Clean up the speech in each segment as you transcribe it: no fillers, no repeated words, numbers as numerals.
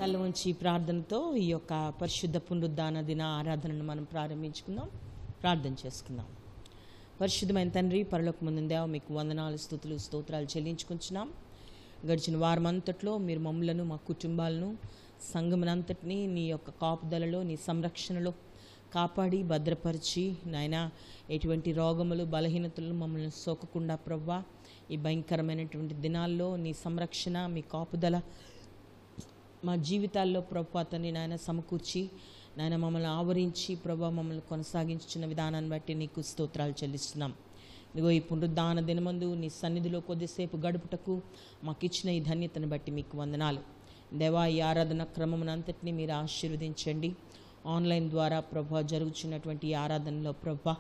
తల వంచి ప్రార్థనతో ఈ యొక్క పరిశుద్ధ పునరుద్ధాన దిన ఆరాధనను మనం ప్రారంభించుకుందాం. ప్రార్థన చేసుకుందాం. పరిశుద్ధమైన తండ్రి, పరలోకమందున్న దేవా, మీకు వందనాలు, స్తుతులు, స్తోత్రాలు చెల్లించుకుంటున్నాం. గడిచిన వారమంతట్లో మీరు మమ్మలను, మా కుటుంబాలను, సంఘమునంతటినీ నీ యొక్క కాపుదలలో, నీ సంరక్షణలో కాపాడి భద్రపరిచి నాయనా, ఎటువంటి రోగములు, బలహీనతలు మమ్మల్ని సోకకుండా ప్రభువా, ఈ భయంకరమైనటువంటి దినాల్లో నీ సంరక్షణ, మీ కాపుదల మా జీవితాల్లో ప్రభువా తండ్రి నాయన సమకూర్చి నాయన మమ్మల్ని ఆవరించి ప్రభువా మమ్మల్ని కొనసాగించున్న విధానాన్ని బట్టి నీకు స్తోత్రాలు చెల్లిస్తున్నాం. ఇదిగో ఈ పునరుద్ధాన దినమందు నీ సన్నిధిలో కొద్దిసేపు గడుపుటకు మాకు ఇచ్చిన ఈ ధన్యతను బట్టి మీకు వందనాలు దేవా. ఈ ఆరాధన క్రమమునంతటినీ మీరు ఆశీర్వదించండి. ఆన్లైన్ ద్వారా ప్రభువా జరుగుతున్నటువంటి ఈ ఆరాధనలో ప్రభువా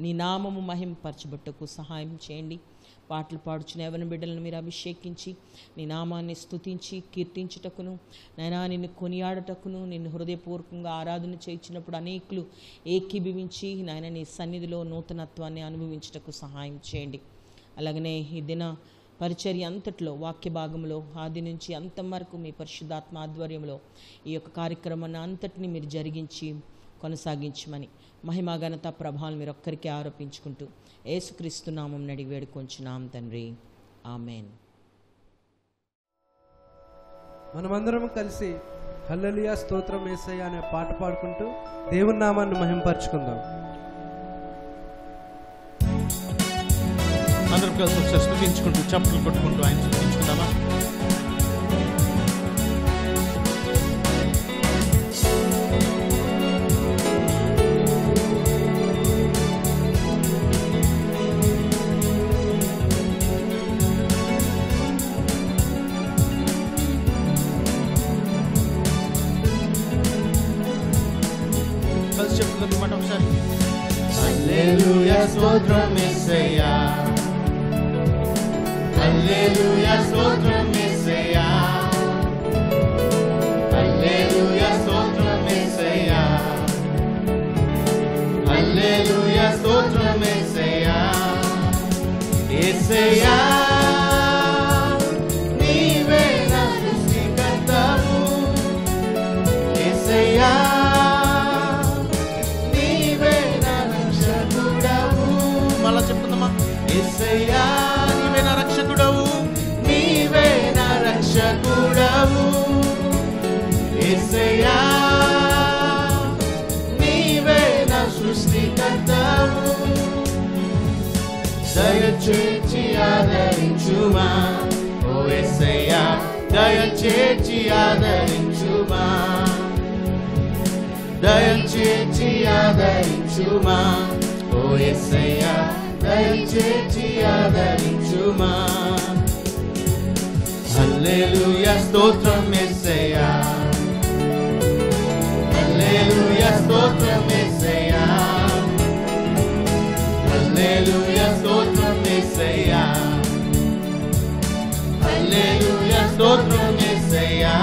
నీ నామము మహింపరచబట్టుకు సహాయం చేయండి. పాటలు పాడుచున్న ఎవరి బిడ్డలను మీరు అభిషేకించి నీ నామాన్ని స్తుతించి కీర్తించుటకును నైనా నిన్ను కొనియాడటకును, నిన్ను హృదయపూర్వకంగా ఆరాధన చేయించినప్పుడు అనేకులు ఏకీభవించి నాయన నీ సన్నిధిలో నూతనత్వాన్ని అనుభవించుటకు సహాయం చేయండి. అలాగనే ఈ దిన పరిచర్య అంతట్లో వాక్య భాగంలో ఆది నుంచి అంతం వరకు మీ పరిశుద్ధాత్మ ఆధ్వర్యంలో ఈ యొక్క కార్యక్రమాన్ని అంతటిని మీరు జరిగించి కొనసాగించమని మహిమా ఘనత ప్రభావం మీరు ఒక్కరికి ఆరోపించుకుంటూ యేసుక్రీస్తు నామం అడిగి వేడుకొంచున్నాం తండ్రి, ఆమెన్. మనమందరం కలిసి హల్లెలూయా స్తోత్రం యేసయ్యా అనే పాట పాడుకుంటూ దేవుని నామాన్ని మహింపరచుకుందాం. అందరం కలిసి ఒకసారి స్తుతించుకుంటూ చప్పట్లు కొట్టుకుంటూ ఆయన స్తుతించుకుందామా? కలిసి చెప్తుందాం మాట ఒకసారి. హల్లెలూయా స్తోత్రం యేసయ్యా, హల్లెలూయా స్తోత్రం యేసయ్యా, హల్లెలూయా స్తోత్రం యేసయ్యా, హల్లెలూయా స్తోత్రం యేసయ్యా. యేసయ్యా నీవే నా సృష్టికర్తవు, యేసయ్యా నీవే నా రక్షకుడవు. మళ్ళా చెప్తుందమ్మా. యేసయ్యా నీవే నా రక్షకుడవు, నీవే నా రక్షకుడవు. యేసయ్యా నీవే నా సృష్టికర్తవు. దయచేసి ఆదరించుమా ఓ యేసయ్యా, దయచేసి ఆదరించుమా, దయచేసి ఆదరించుమా ఓ యేసయ్యా, దయచేసి ఆదరించుమా. హల్లెలూయా స్తోత్రం యేసయ్యా, హల్లెలూయా స్తోత్రం యేసయ్యా, హల్లెలూయా స్తోత్రం యేసయ్యా, హల్లెలూయా స్తోత్రం యేసయ్యా.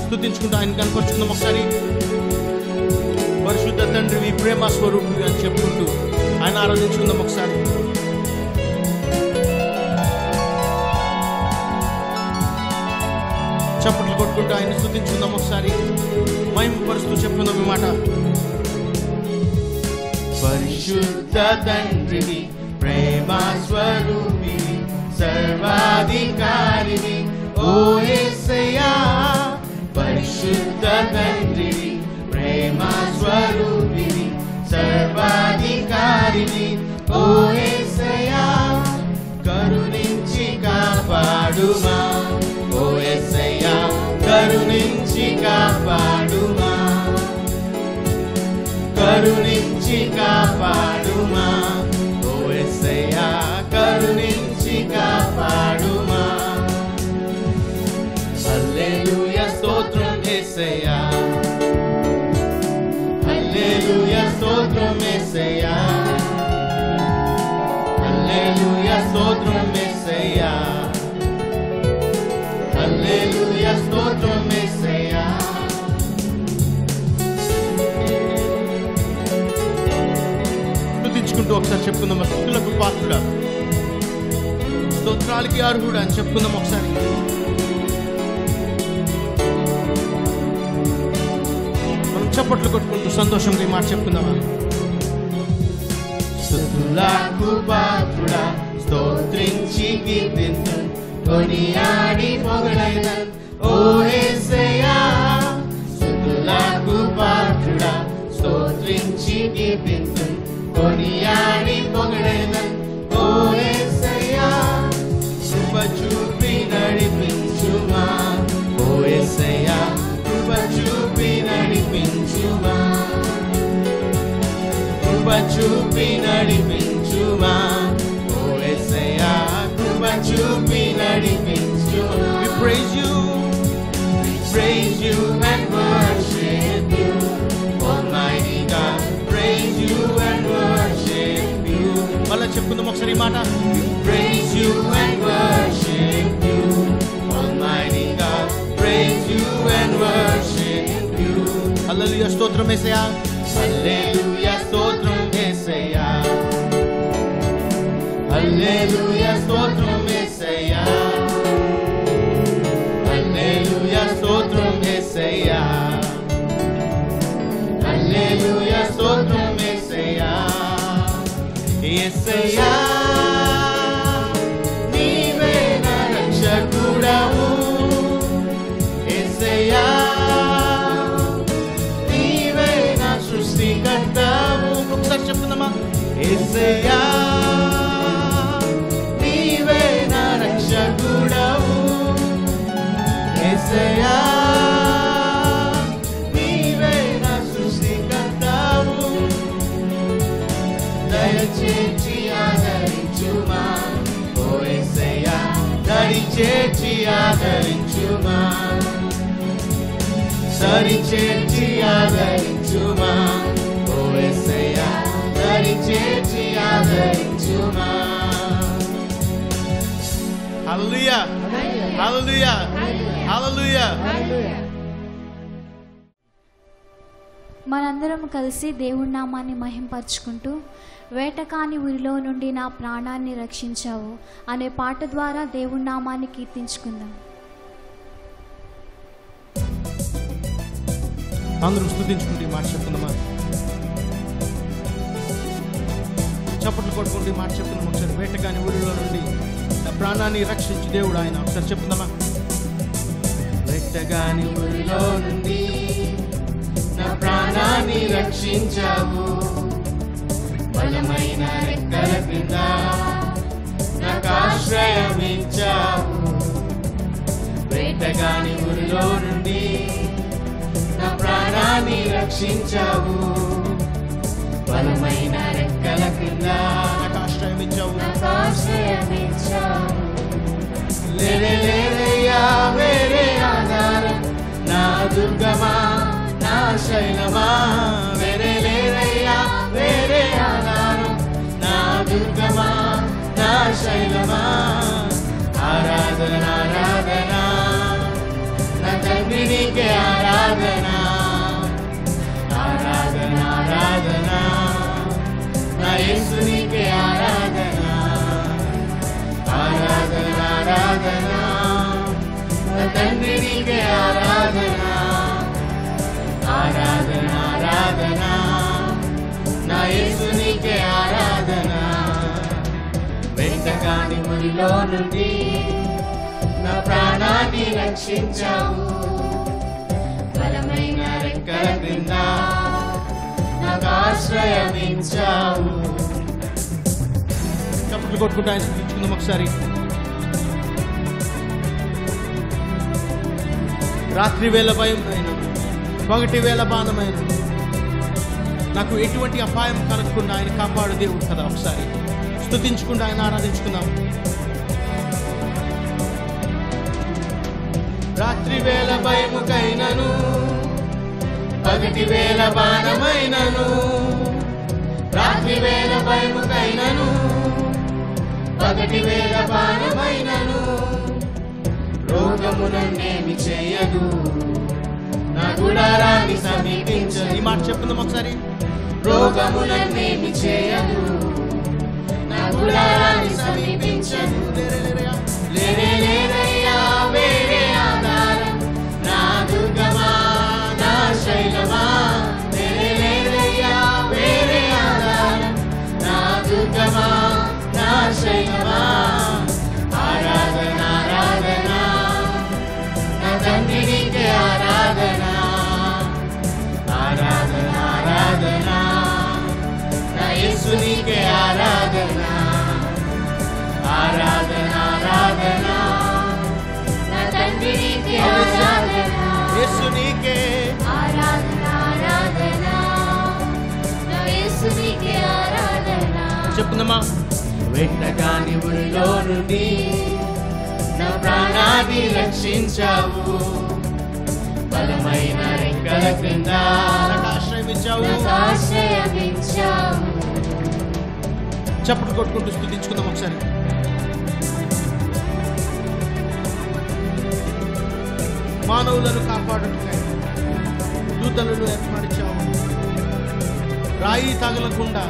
స్తుతించుకుంటూ ఆయన కనపరుచుకుందాం ఒకసారి. పరిశుద్ధ తండ్రివి, ప్రేమ స్వరూపుడు అని చెప్పుకుంటూ ఆయన ఆరాధించుకుందాం ఒకసారి. చప్పట్లు కొట్టుకుంటూ ఆయన స్తుతించుకుందాం ఒకసారి. మహిమపరుస్తూ చెప్పుకుందాం ఈ మాట. పరిశుద్ధ తండ్రివి, ప్రేమ స్వరూపివి, సర్వాధికారివి ఓ యేసయ్యా. పరిశుద్ధ తండ్రివి, ప్రేమ స్వరూపివి, సర్వాధికారివి ఓ యేసయ్యా. కరుణించి కాపాడుమా ఓ యేసయ్యా, కరుణించి కాపాడుమా, కరుణించి కాపాడుమా ఓ యేసయ్యా, కరుణించి కాపాడుమా. హల్లెలూయా స్తోత్రం యేసయ్యా, హల్లెలూయా స్తోత్రం యేసయ్యా, హల్లెలూయా స్తోత్రం యేసయ్యా, హల్లెలూయా స్తోత్రం యేసయ్యా. స్తుతించుకుంటూ ఒకసారి చెప్పుకుందాం. స్తుతులకు పాత్రుడా, స్తోత్రాలకి అర్హుడా అని చెప్పుకుందాం ఒకసారి. చప్పట్లు కొట్టుకుంటూ సంతోషంగా ఈ మాట చెప్పుకుందామా? స్తుతులకు పాత్రుడా, స్తోత్రించి కీర్తింతు, కొనియాడి పొగడైదన్ ఓ యేసయ్యా. స్తుతులకు పాత్రుడా, స్తోత్రించి కీర్తింతు, కొనియాడి పొగడైదన్ ఓ యేసయ్యా. కృప చూపి నడిపించుమా ఓ యేసయ్యా, కృప చూపి నడిపించుమా, కృప చూపి నడిపించుమా ఓ యేసయ్యా, కృప చూపి నడిపించుమా. We praise you and worship you, Almighty God. Praise you and worship you. మళ్ళా చెప్పుకుందాం ఒకసారి ఈ మాట. We praise you and worship you, Almighty God. Praise you and worship you. హల్లెలూయా, స్తోత్రం యేసయ్యా. హల్లెలూయా, స్తోత్రం యేసయ్యా. హల్లెలూయా, స్తోత్రం యేసయ్యా. హల్లెలూయా, స్తోత్రం యేసయ్యా. హల్లెలూయా, స్తోత్రం యేసయ్యా. యేసయ్యా, నీవే నా రక్షకుడవు. యేసయ్యా, నీవే నా సృష్టికర్తవు. ఒకసారి చెప్తుందమ్మా. యేసయ్యా, నీవే నా రక్షకుడవు. యేసయ్యా, నీవే నా సృష్టికర్తవు. దయచేసి ఆదరించుమా ఓ యేసయ్యా, దయచేసి ఆదరించుమా, దయచేసి ఆదరించుమా ఓ యేసయ్యా, దయచేసి ఆదరించుమా. హల్లెలూయా, హల్లెలూయా, హల్లెలూయా. మనందరం కలిసి దేవుడి నామాన్ని మహింపరచుకుంటూ వేటకాని ఊరిలో నుండి నా ప్రాణాన్ని రక్షించావు అనే పాట ద్వారా దేవుడి నామాన్ని కీర్తించుకుందాం. అందరూ స్తుతించుకుంటూ ఈ మాట చెప్తుందమ్మా. చప్పట్లు కొట్టుకుంటూ ఈ మాట చెప్తున్నాం ఒకసారి. వేటగాని ఊరిలో నుండి నా ప్రాణాన్ని రక్షించి దేవుడు ఆయన. ఒకసారి చెప్తుందమ్మా. వేటగాని ఊరిలో నుండి నా ప్రాణాన్ని రక్షించావు, బలమైన రెక్కల కింద నాకు ఆశ్రయం ఇచ్చావు. వేటగాని ఊరిలో నుండి నా ప్రాణాన్ని రక్షించావు, బలమైన రెక్కల కింద నాకు ఆశ్రయం ఇచ్చావు. లేరే లేరయ్యా వేరే ఆధారం, నా దుర్గమా నా శైలమా. వేరే లేరయ్యా వేరే ఆధారం, నా దుర్గమా నా శైలమా. ఆరాధన ఆరాధన నా తండ్రి నీకే ఆరాధన, ఆరాధన ఆరాధన నా యేసు నీకే ఆరాధన, ఆరాధన ఆరాధన నా తండ్రి నీకే ఆరాధన, ఆరాధన ఆరాధన నా యేసు నీకే ఆరాధన. వెంటగాని మురిలో నుండి నా ప్రాణాన్ని రక్షించావు, బలమైన రెక్కల క్రింద నాకు ఆశ్రయం ఇచ్చావు. చప్పట్లు కొట్టుకుంటూ ఆయన స్తుతించుకుందాం ఒకసారి. రాత్రి వేళ భయమైన, పగటి వేళ బాణమైన, నాకు ఎటువంటి అపాయం కలగకుండా ఆయన కాపాడు దేవుడు కదా. ఒకసారి స్తుతించుకుంటూ ఆయన ఆరాధించుకుందాం. రాత్రి వేళ భయముకైనను, పగటి వేళ బాణమైనను, రాత్రి వేళ భయముకైనను, పగటి వేళ బాణమైనను, రోగము నన్నేమి చేయదు, నా గుడారాన్ని సమీపించదు. ఈ మాట చెప్తుందాం ఒకసారి. రోగము నన్నేమి చేయదు, నా గుడారాన్ని సమీపించదు. లేరే లేరయ్యా వేరే ఆధారం, నా దుర్గమా నా శైలమా. చెప్పుకుందామా? వెంటగాని ఊరిలో నుండి నా ప్రాణాన్ని రక్షించావు, బలమైన రెక్కల క్రింద నాకు ఆశ్రయమిచ్చావు. చప్పట్లు కొట్టుకుంటూ స్తుతించుకుందాం ఒకసారి. మానవులను కాపాడుటకై దూతలను ఏర్పరిచావు, రాయి తగలకుండా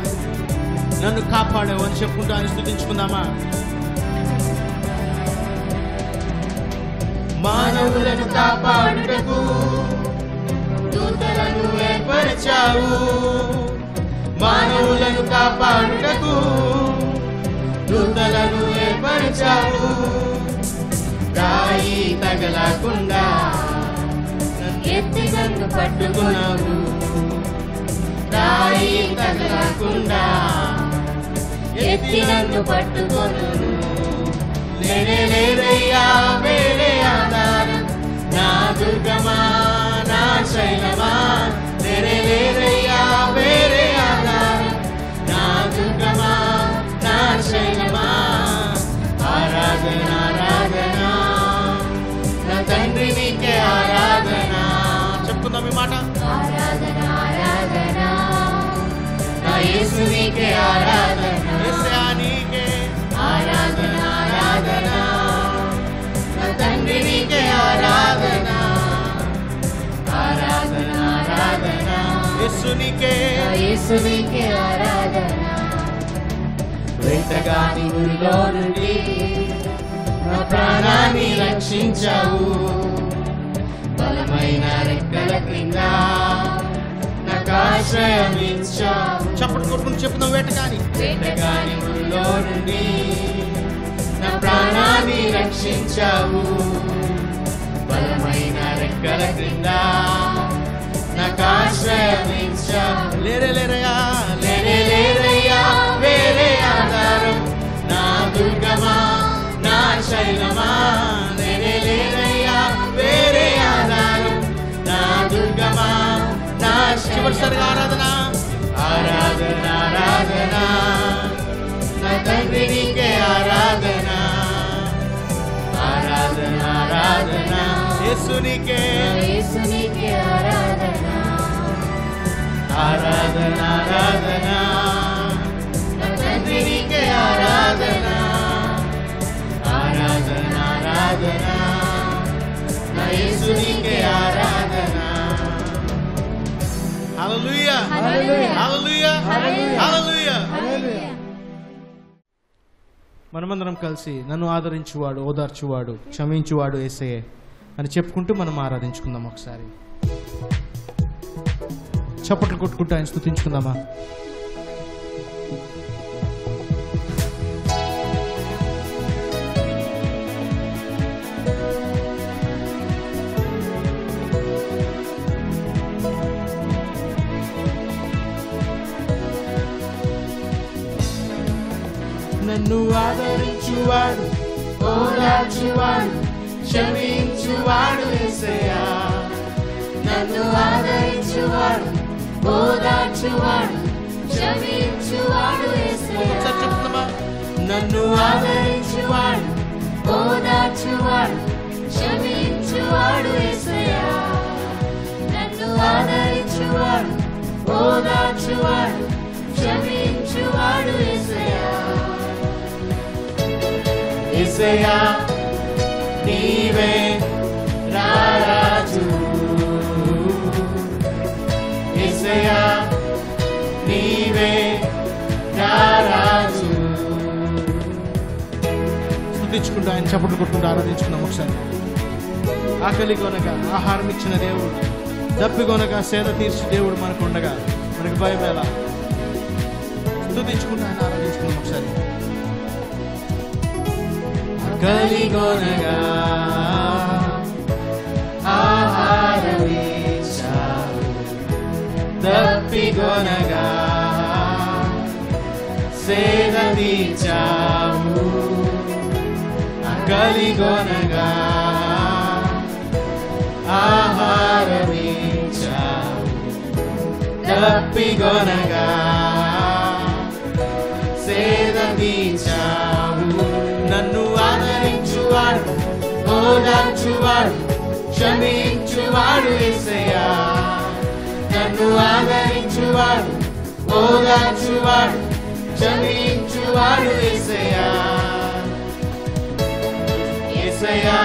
నన్ను కాపాడావు అని చెప్పుకుంటూ ఆయన స్తుతించుకుందామా? మానవులను కాపాడుటకు దూతలను ఏర్పరిచావు, మానవులను కాపాడుటకు దూతలను ఏర్పరిచావు, రాయి తగలకుండా ఎత్తి నన్ను పట్టుకున్నావు, రాయి తగలకుండా ఎత్తి నన్ను పట్టుకున్నావు. లేనే లేదయ్యా వేరే ఆధారం, నా దుర్గమా నా శైలమా, లేనే లేదయ్యా వేరే ఆధారం, నా దుర్గమా నా శైలమా. ఆరాధన ఆరాధన నా తండ్రి నీకే ఆరాధన. చెప్పుకుందాం ఈ మాట. ఆరాధన ఆరాధన నా యేసు నీకే ఆరాధన, యేసయ్యా నీకే ఆరాధన ఆరాధన నా తండ్రి నీకే ఆరాధన, ఆరాధన ఆరాధన యేసు నీకే ఆరాధన. వెంటగాని ఊరిలో నుండి నా ప్రాణాన్ని రక్షించావు, బలమైన రెక్కల క్రింద నాకు ఆశ్రయమిచ్చావు. చప్పట్లు కొట్టుకుని చెప్పుదాం. వేటగాని ఊరిలో నుండి నా ప్రాణాన్ని రక్షించావు, బలమైన రెక్కల క్రింద నాకు ఆశ్రయమిచ్చావు. లేరే లేరయ్యా లేరే లేరయ్యా వేరే ఆధారం, నా దుర్గమా నా శైలమా, లేరే లేరయ్యా వేరే ఆధారం, నా దుర్గమా నా చివరిసారిగా ఆరాధన ఆరాధన ఆరాధన నా తండ్రి నీకే ఆరాధన, ఆరాధన ఆరాధన యేసు నీకే ఆరాధన, ఆరాధన ఆరాధన నా తండ్రి నీకే ఆరాధన, ఆరాధన ఆరాధన నా యేసు నీకే ఆరాధన. హల్లెలూయా హల్లెలూయా హల్లెలూయా. మనమందరం కలిసి నన్ను ఆదరించువాడు, ఓదార్చువాడు, క్షమించువాడు యేసయ్యే అని చెప్పుకుంటూ మనం ఆరాధించుకుందాం. ఒకసారి చప్పట్లు కొట్టుకుంటూ ఆయన స్తుతించుకుందామా? నన్ను ఆదరించువాడు, ఓదార్చువాడు, క్షమించువాడు యేసయ్యా. నన్ను ఆదరించువాడు, ఓదార్చువాడు, క్షమించువాడు యేసయ్యా. నన్ను ఆదరించువాడు, ఓదార్చువాడు, క్షమించువాడు యేసయ్యా. నన్ను ఆదరించువాడు, ఓదార్చువాడు, క్షమించువాడు యేసయ్యా. యేసయ్యా నీవే రారాజు, యేసయ్యా నీవే రారాజు. స్తుతించుకుంటూ ఆయన చప్పట్లు కొట్టుకుంటూ ఆరాధించుకుందాం ఒకసారి. ఆకలి కొనగా ఆహారం ఇచ్చిన దేవుడు, దప్పికొనగా సేద తీర్చి దేవుడు మనకు ఉండగా మనకు భయం ఎలా? స్తుతించుకుంటూ ఆయన ఆరాధించుకుందాం ఒకసారి. కలిగొనగా ఆహారమిచ్చావు, దప్పికొనగా సేద తీర్చావు, కలిగొనగా ఆహారమిచ్చావు, దప్పికొనగా సేద ఆరాధించావు. నన్ను ఆదరించువాడు, ఓదార్చువాడు, క్షమించువాడు యేసయ్యా. నన్ను ఆదరించువాడు, ఓదార్చువాడు, క్షమించువాడు యేసయ్యా. యేసయ్యా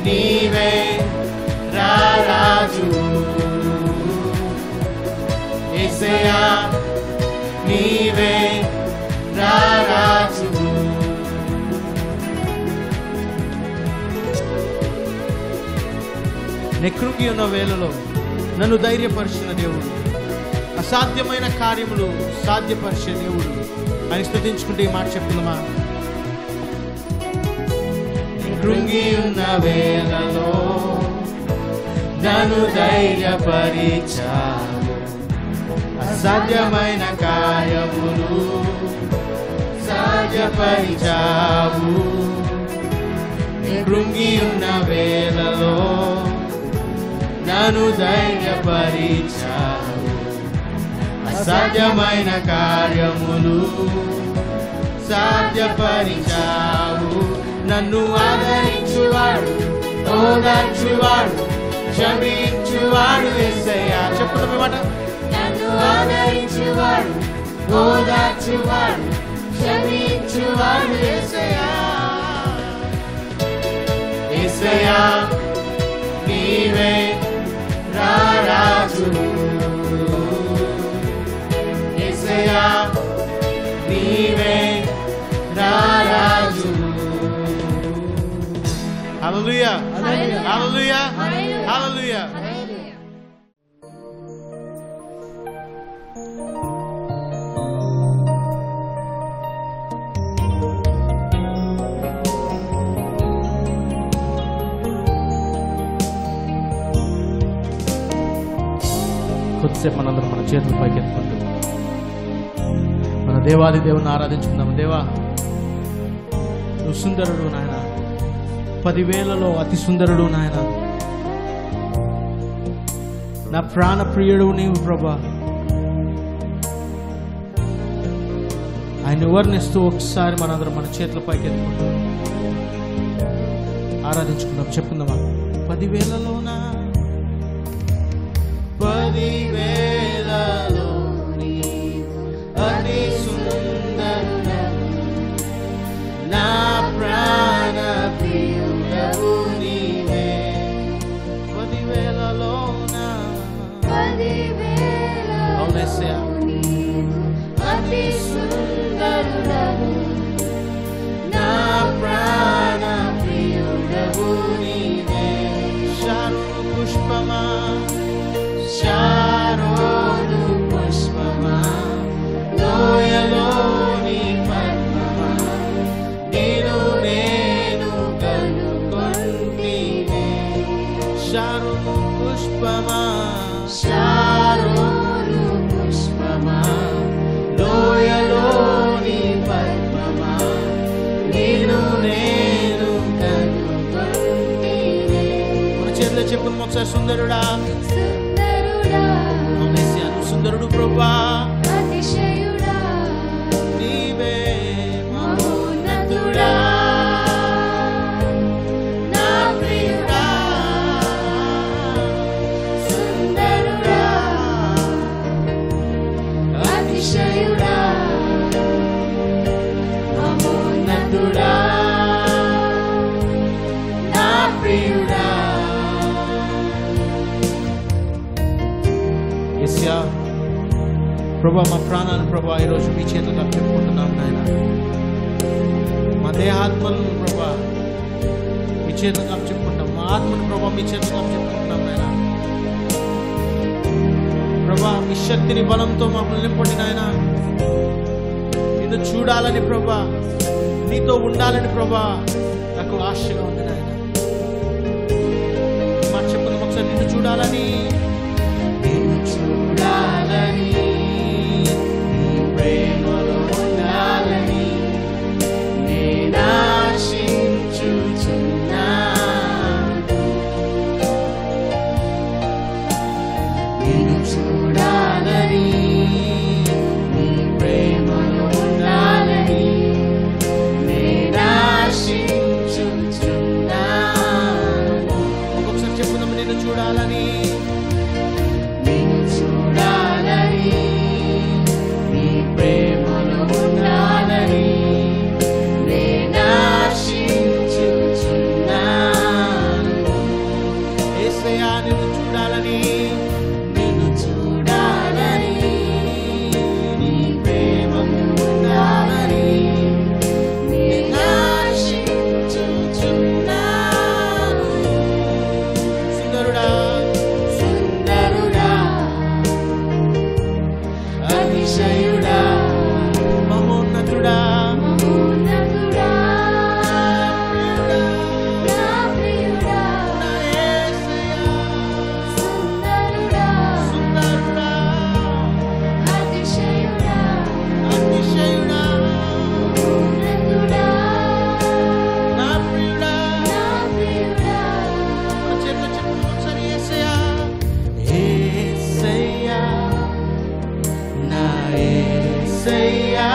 నీవే రారాజు, యేసయ్యా నీవే రారాజు. నెక్రుంగి ఉన్న వేళలో నన్ను ధైర్యపరిచిన దేవుడు, అసాధ్యమైన కార్యములు సాధ్యపరిచే దేవుడు అని స్తుతించుకుంటే ఈ మాట చెప్తుందమ్మా. కృంగి ఉన్న వేళలో నన్ను ధైర్యపరిచావు, అసాధ్యమైన కార్యములు సాధ్యపరిచావు. కృంగి ఉన్న వేళలో నన్ను ధైర్యపరిచావు, అసాధ్యమైన కార్యములు సాధ్యపరిచావు. నన్ను ఆదరించువాడు, ఓదార్చువాడు, క్షమించువాడు యేసయ్యా. చెప్పుదాం ఈ మాట. నన్ను ఆదరించువాడు, ఓదార్చువాడు, క్షమించువాడు యేసయ్యా. యేసయ్యా నీవే రారాజు, యేసయ్యా నీవే రారాజు. హల్లెలూయా, హల్లెలూయా, హల్లెలూయా. కొద్దిసేపు మనందరం మన చేతులు పైకెత్తుకుంటూ మన దేవాది దేవుని ఆరాధించుకుందాం. దేవా నువ్వు సుందరుడు నాయన, 10,000లో అతి సుందరుడు నాయన, నా ప్రాణ ప్రియుడు నీవు ప్రభా. ఆయన వర్ణిస్తూ ఒకసారి మనందరం మన చేతుల పైకి ఎత్తుకుంటూ ఆరాధించుకుందాం. చెప్పుకుందామా. 10,000లోనా 10,000లో అతి సుందరుడవు, నా ప్రాణ ప్రియుడవు నీవే. 10,000లోనా అవునేసయ్యా అతి సుందరుడవు, నా ప్రాణ ప్రియుడవు నీవే. శారోను పుష్పమా, శారోను పుష్పమా, లోయలోని పద్మమా, నేను కనుగొంటినే. శారోను పుష్పమా, శారోను పుష్పమా, లోయలోని పద్మమా, నేను కనుగొంటినే. మన చేతిలో చెప్పుకున్నాం ఒకసారి. సుందరుడా అవునేసయ్యా నువ్వు సుందరుడు ప్రభువా, అతిశయుడా నీవే మహోన్నతుడా, నా ప్రియుడా, సుందరుడా అతిశయుడా, మహోన్నతుడా, నా ప్రియుడా. యేసయ్యా ప్రభా, మా ప్రాణాలను ప్రభా ఈరోజు మీ చేతులకు అప్పచెప్పుకుంటున్నాం నాయన. మా దేహాత్మలను ప్రభా మీ చేతులకు అప్పచెప్పుకుంటాం. మా ఆత్మను ప్రభా మీ చేతులకు అప్పచెప్పుకుంటున్నాం నాయన. ప్రభా మీ శక్తిని బలంతో మమ్మల్ని నింపండి నాయన. నిన్ను చూడాలని ప్రభా, నీతో ఉండాలని ప్రభా నాకు ఆశగా ఉంది నాయన. మాట చెప్పుకుందాం ఒకసారి. నిన్ను చూడాలని, నిన్ను చూడాలని, నీ ప్రేమలో ఉండాలని నేను ఆశించుచున్నాను. నిన్ను చూడాలని, నీ ప్రేమలో ఉండాలని చూడాలని నిన్ను చూడాలని నీ ప్రేమలో ఉండాలని నేనాశించుచున్నాను. యేసయ్యా నిన్ను చూడాలని నిన్ను చూడాలని నీ ప్రేమలో ఉండాలని నేనాశించుచున్నాను. సుందరుడా సుందరుడా అతిశయుడా మహోన్నతుడా మహోన్నతుడా నా ప్రియుడా నా యేసయ్యా సుందరుడా సుందరుడా అతిశయుడా అతిశయుడా మహోన్నతుడా నా ప్రియుడా నా ప్రియుడా మన చేతులు చెప్పుకుందాం ఒకసారి. యేసయ్యా యేసయ్యా నా యేసయ్యా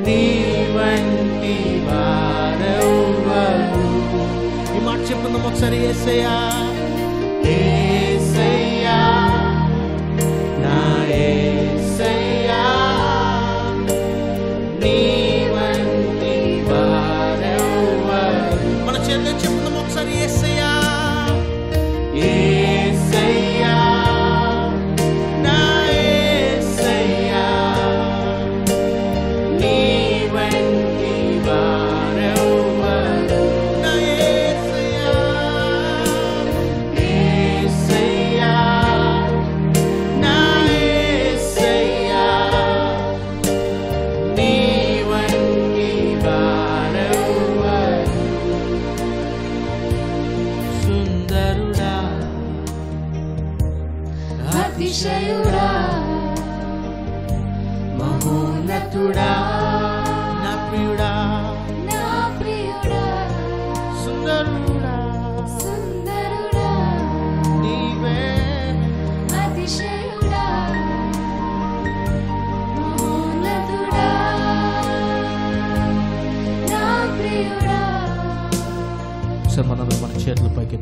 నీ వంటి వారెవ్వరు. ఈ మాట చెప్పుకుందాం ఒకసారి. యేసయ్యా యేసయ్యా నా యేసయ్యా నీ వంటి వారెవ్వరు. మన చేతులు చెప్పుకుందాం ఒకసారి. యేసయ్యా యేసయ్యా నా యేసయ్యా నీ వంటి వారెవ్వరు. నా యేసయ్యా యేసయ్యా నా యేసయ్యా నీ వంటి వారెవ్వరు. సుందరుడా అతిశయుడా మహోన్నతుడా నా ప్రియుడా నా ప్రియుడా సుందరుడా సుందరుడా నీవే అతిశయుడా మహోన్నతుడా నా ప్రియుడా. ఒకసారి మనం మన చేతుల పైకి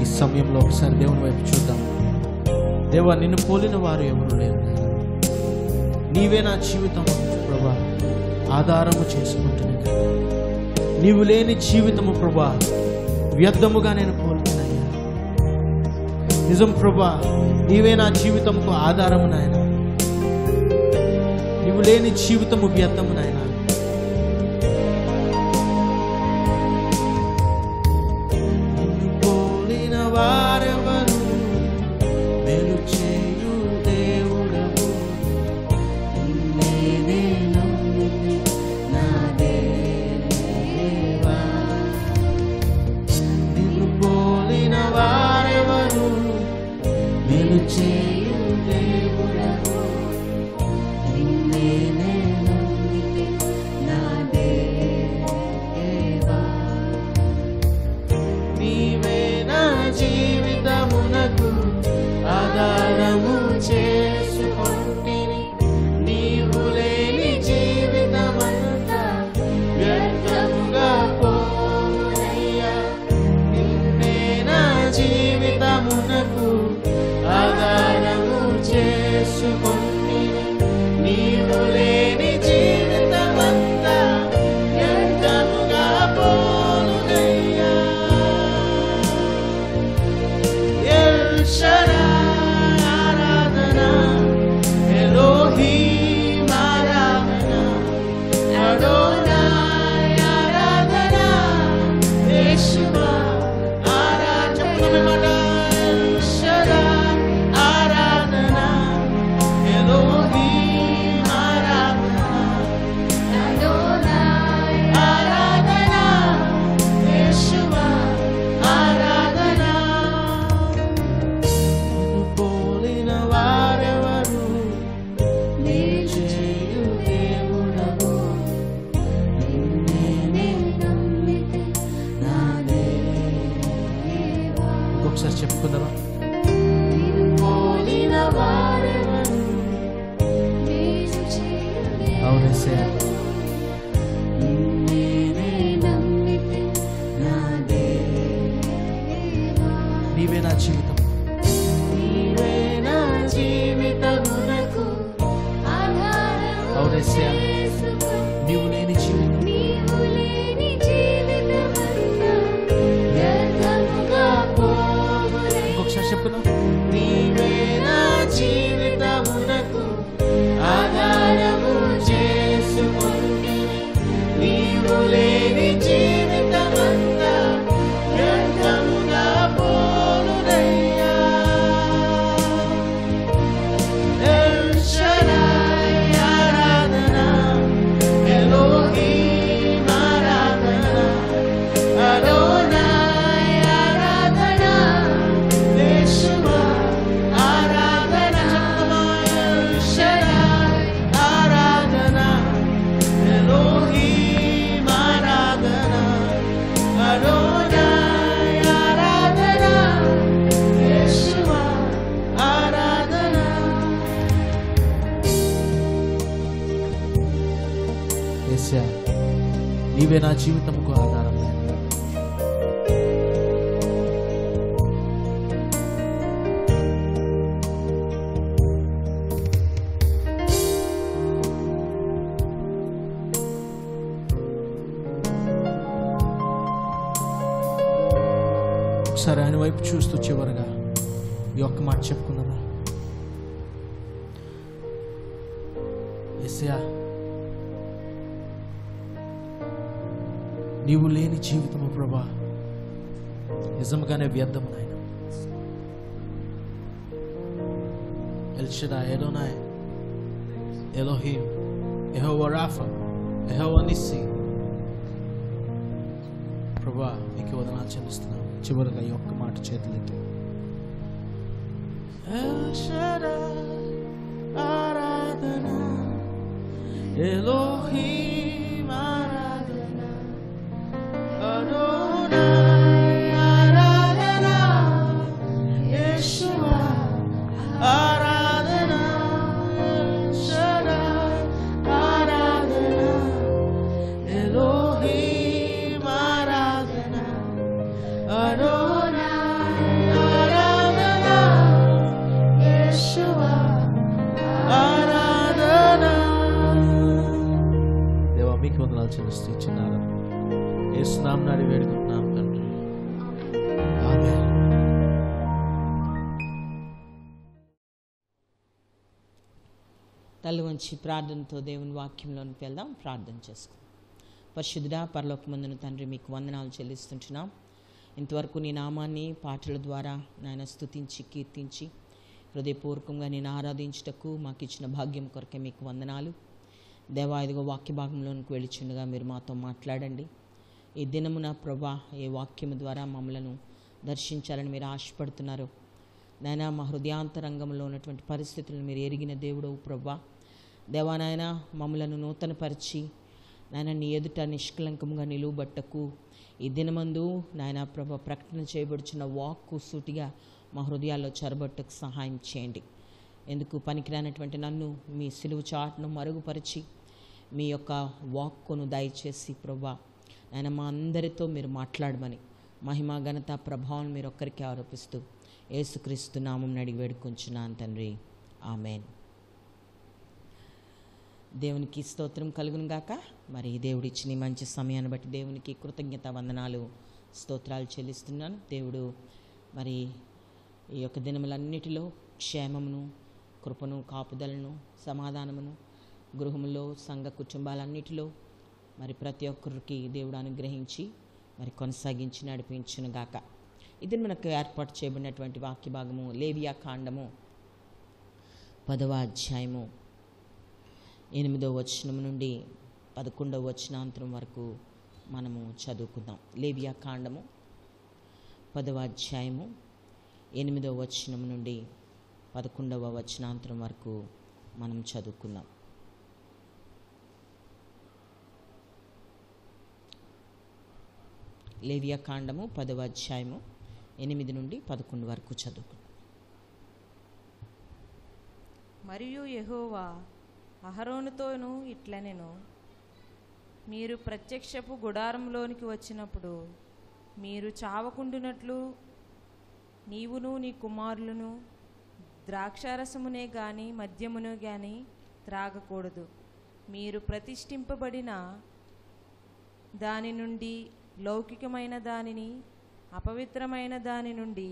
ఈ సమయంలో ఒకసారి దేవుని వైపు చూద్దాం. దేవా నిన్ను పోలిన వారు ఎవరు లేరు. నీవే నా జీవితం ప్రభా ఆధారము చేసుకుంటున్నాను. నీవు లేని జీవితము ప్రభా వ్యర్థముగా నేను కోరుతున్నాయ్యా. నిజం ప్రభా నీవే నా జీవితంకు ఆధారము నాయన. నీవు లేని జీవితము వ్యర్థము నాయన. నిన్ను పోలిన వారెవరు మేలు చేయు దేవుడవు. నిన్నే నమ్మితి నా దేవా. నిన్ను పోలిన వారెవరు మేలు చేయు దేవుడవు. నిన్నే నమ్మితి నా దేవా. నీవే నా జీవితమునకు ఆధారము చేసుకొంటిని. నీవు లేని జీవితమంతా వ్యర్థముగా పోవునయ్యా. నిన్నే నా జీవితమునకు ఆధారము చేసుకొంటిని. నీవు లేని జీవితమంతా వ్యర్థముగా పోవునయ్యా. ఎల్ షడాయ్ ఆరాధన, ఎలోహీం ఆరాధన, అడోనాయ్ ఆరాధన, యేషువా ఆరాధన. చెప్పుదాం మాట. ఎల్ షడాయ్ ఆరాధన, ఎలోహీం ఆరాధన, అదోనాయ్ ఆరాధన, యేషువా ఆరాధన. నిన్ను పోలిన వారెవరు మేలు చేయు దేవుడవు. నిన్నే నమ్మితి నా దేవా. ఇంకొకసారి చెప్పుకుందామా. నిన్ను పోలిన వారెవరు. మేలు చేయు అవును యేసయ్యా. నిన్నే నమ్మితి నా దేవా. నీవే నా జీవితం, నీవే నా జీవితమునకు ఆధారము అవును యేసయ్యా, చేసుకొని నీవు లేని జీవితం, నీవు లేని జీవితమంతా వ్యర్థముగా పోవునే. ఇంకొకసారి చెప్పుకుందాం. నీవే నా జీవితమునకు ఆధారము చేసుకొని నీవు లేని జీవితమంతా వ్యర్థముగా పోవునయ్యా. ఎల్ షడాయ్ ఆరాధన, ఎలోహీం ఆరాధన, అదోనాయ్ ఆరాధన, యేషువా ఆరాధన, ఎల్ షడాయ్ ఆరాధన, ఎలోహీం ఆరాధన, అదోనాయ్ ఆరాధన, యేషువా ఆరాధన. యేసయ్యా, నీవే నా జీవితముకు ఆధారం నాయనా. ఒకసారి ఆయన వైపు చూస్తూ చివరగా ఈ ఒక్క మాట చెప్పుకుందామా? యేసయ్యా, నీవు లేని జీవితము ప్రభా నిజంగానే వ్యర్థము నాయన. ఎల్ షడాయ్, ఎలోనాయ్, ఎలోహీం, యెహోవా రాఫా, యెహోవా నిస్సి, ప్రభా నీకు వదనాలు చెల్లిస్తున్నాం. చివరిగా ఈ ఒక్క మాట చేతులెత్తి ఎల్ షడాయ్ ఆరాధన, ఎలోహీం ఆరాధన, అదోనాయ్ ఆరాధన, యేషువా ఆరాధన, ఎల్ షడాయ్ ఆరాధన, ఎలోహీం ఆరాధన, అదోనాయ్ ఆరాధన, యేషువా ఆరాధన. దేవా మీకు వందనాలు చెల్లిస్తూ ఇచ్చినారు. యేసు నామమున వేడుకుంటున్నాం తండ్రి, ఆమేన్. తల్లి వంచి ప్రార్థనతో దేవుని వాక్యంలోనికి వెళ్దాం. ప్రార్థన చేసుకుందాం. పరిశుద్ధుడా పరలోకమందున తండ్రి, మీకు వందనాలు చెల్లిస్తుంటున్నాం. ఇంతవరకు నీ నామాన్ని పాటల ద్వారా నాయన స్తుతించి కీర్తించి హృదయపూర్వకంగా నేను ఆరాధించుటకు మాకు ఇచ్చిన భాగ్యం కొరకే మీకు వందనాలు. దేవా, ఇదిగో వాక్య భాగంలోనికి వెళ్ళిచుండగా మీరు మాతో మాట్లాడండి. ఈ దినమున ప్రభా ఏ వాక్యము ద్వారా మమ్మలను దర్శించాలని మీరు ఆశపడుతున్నారు నాయన. మా హృదయాంతరంగంలో ఉన్నటువంటి పరిస్థితులను మీరు ఎరిగిన దేవుడవు ప్రభా. దేవా నాయన, మమ్మలను నూతనపరిచి నాయన నీ ఎదుట నిష్కలంకంగా నిలువబట్టకు ఈ దినమందు నాయన ప్రభ ప్రకటన చేయబడుచున్న వాక్కు సూటిగా మా హృదయాల్లో చొరబట్టకు సహాయం చేయండి. ఎందుకు పనికిరానటువంటి నన్ను మీ సిలువ చాటును మరుగుపరిచి మీ యొక్క వాక్కును దయచేసి ప్రభా నాయన మా అందరితో మీరు మాట్లాడమని మహిమ ఘనత ప్రభావం మీరు ఒక్కరికి ఆరోపిస్తూ యేసుక్రీస్తు నామం అడిగి వేడుకొంచున్నాను తండ్రి, ఆమెన్. దేవునికి స్తోత్రం కలుగును గాక. మరి దేవుడిచ్చిన ఈ మంచి సమయాన్ని బట్టి దేవునికి కృతజ్ఞత వందనాలు స్తోత్రాలు చెల్లిస్తున్నాను. దేవుడు మరి ఈ యొక్క దినములన్నిటిలో క్షేమమును, కృపను, కాపుదలను, సమాధానమును గృహంలో సంఘ కుటుంబాలన్నిటిలో మరి ప్రతి ఒక్కరికి దేవుడు అనుగ్రహించి మరి కొనసాగించి నడిపించును గాక. ఇది మనకు ఏర్పాటు చేయబడినటువంటి వాక్య భాగము లేవియా కాండము 10వ అధ్యాయము 8వ వచనం నుండి 11వ వచనాంతరం వరకు మనము చదువుకుందాం. లేవియా కాండము 10వ అధ్యాయము 8వ వచనం నుండి 11వ వచనాంతరం వరకు మనం చదువుకుందాం. లేవియా కాండము 10వ అధ్యాయము 8 నుండి 11 వరకు చదువుకుందాం. మరియు యెహోవా అహరోనుతోనూ ఇట్లనెను, మీరు ప్రత్యక్షపు గుడారంలోనికి వచ్చినప్పుడు మీరు చావకుండునట్లు నీవును నీ కుమారులను ద్రాక్షారసమునే గాని మద్యమును గాని త్రాగకూడదు. మీరు ప్రతిష్ఠింపబడిన దాని నుండి లౌకికమైన దానిని, అపవిత్రమైన దాని నుండి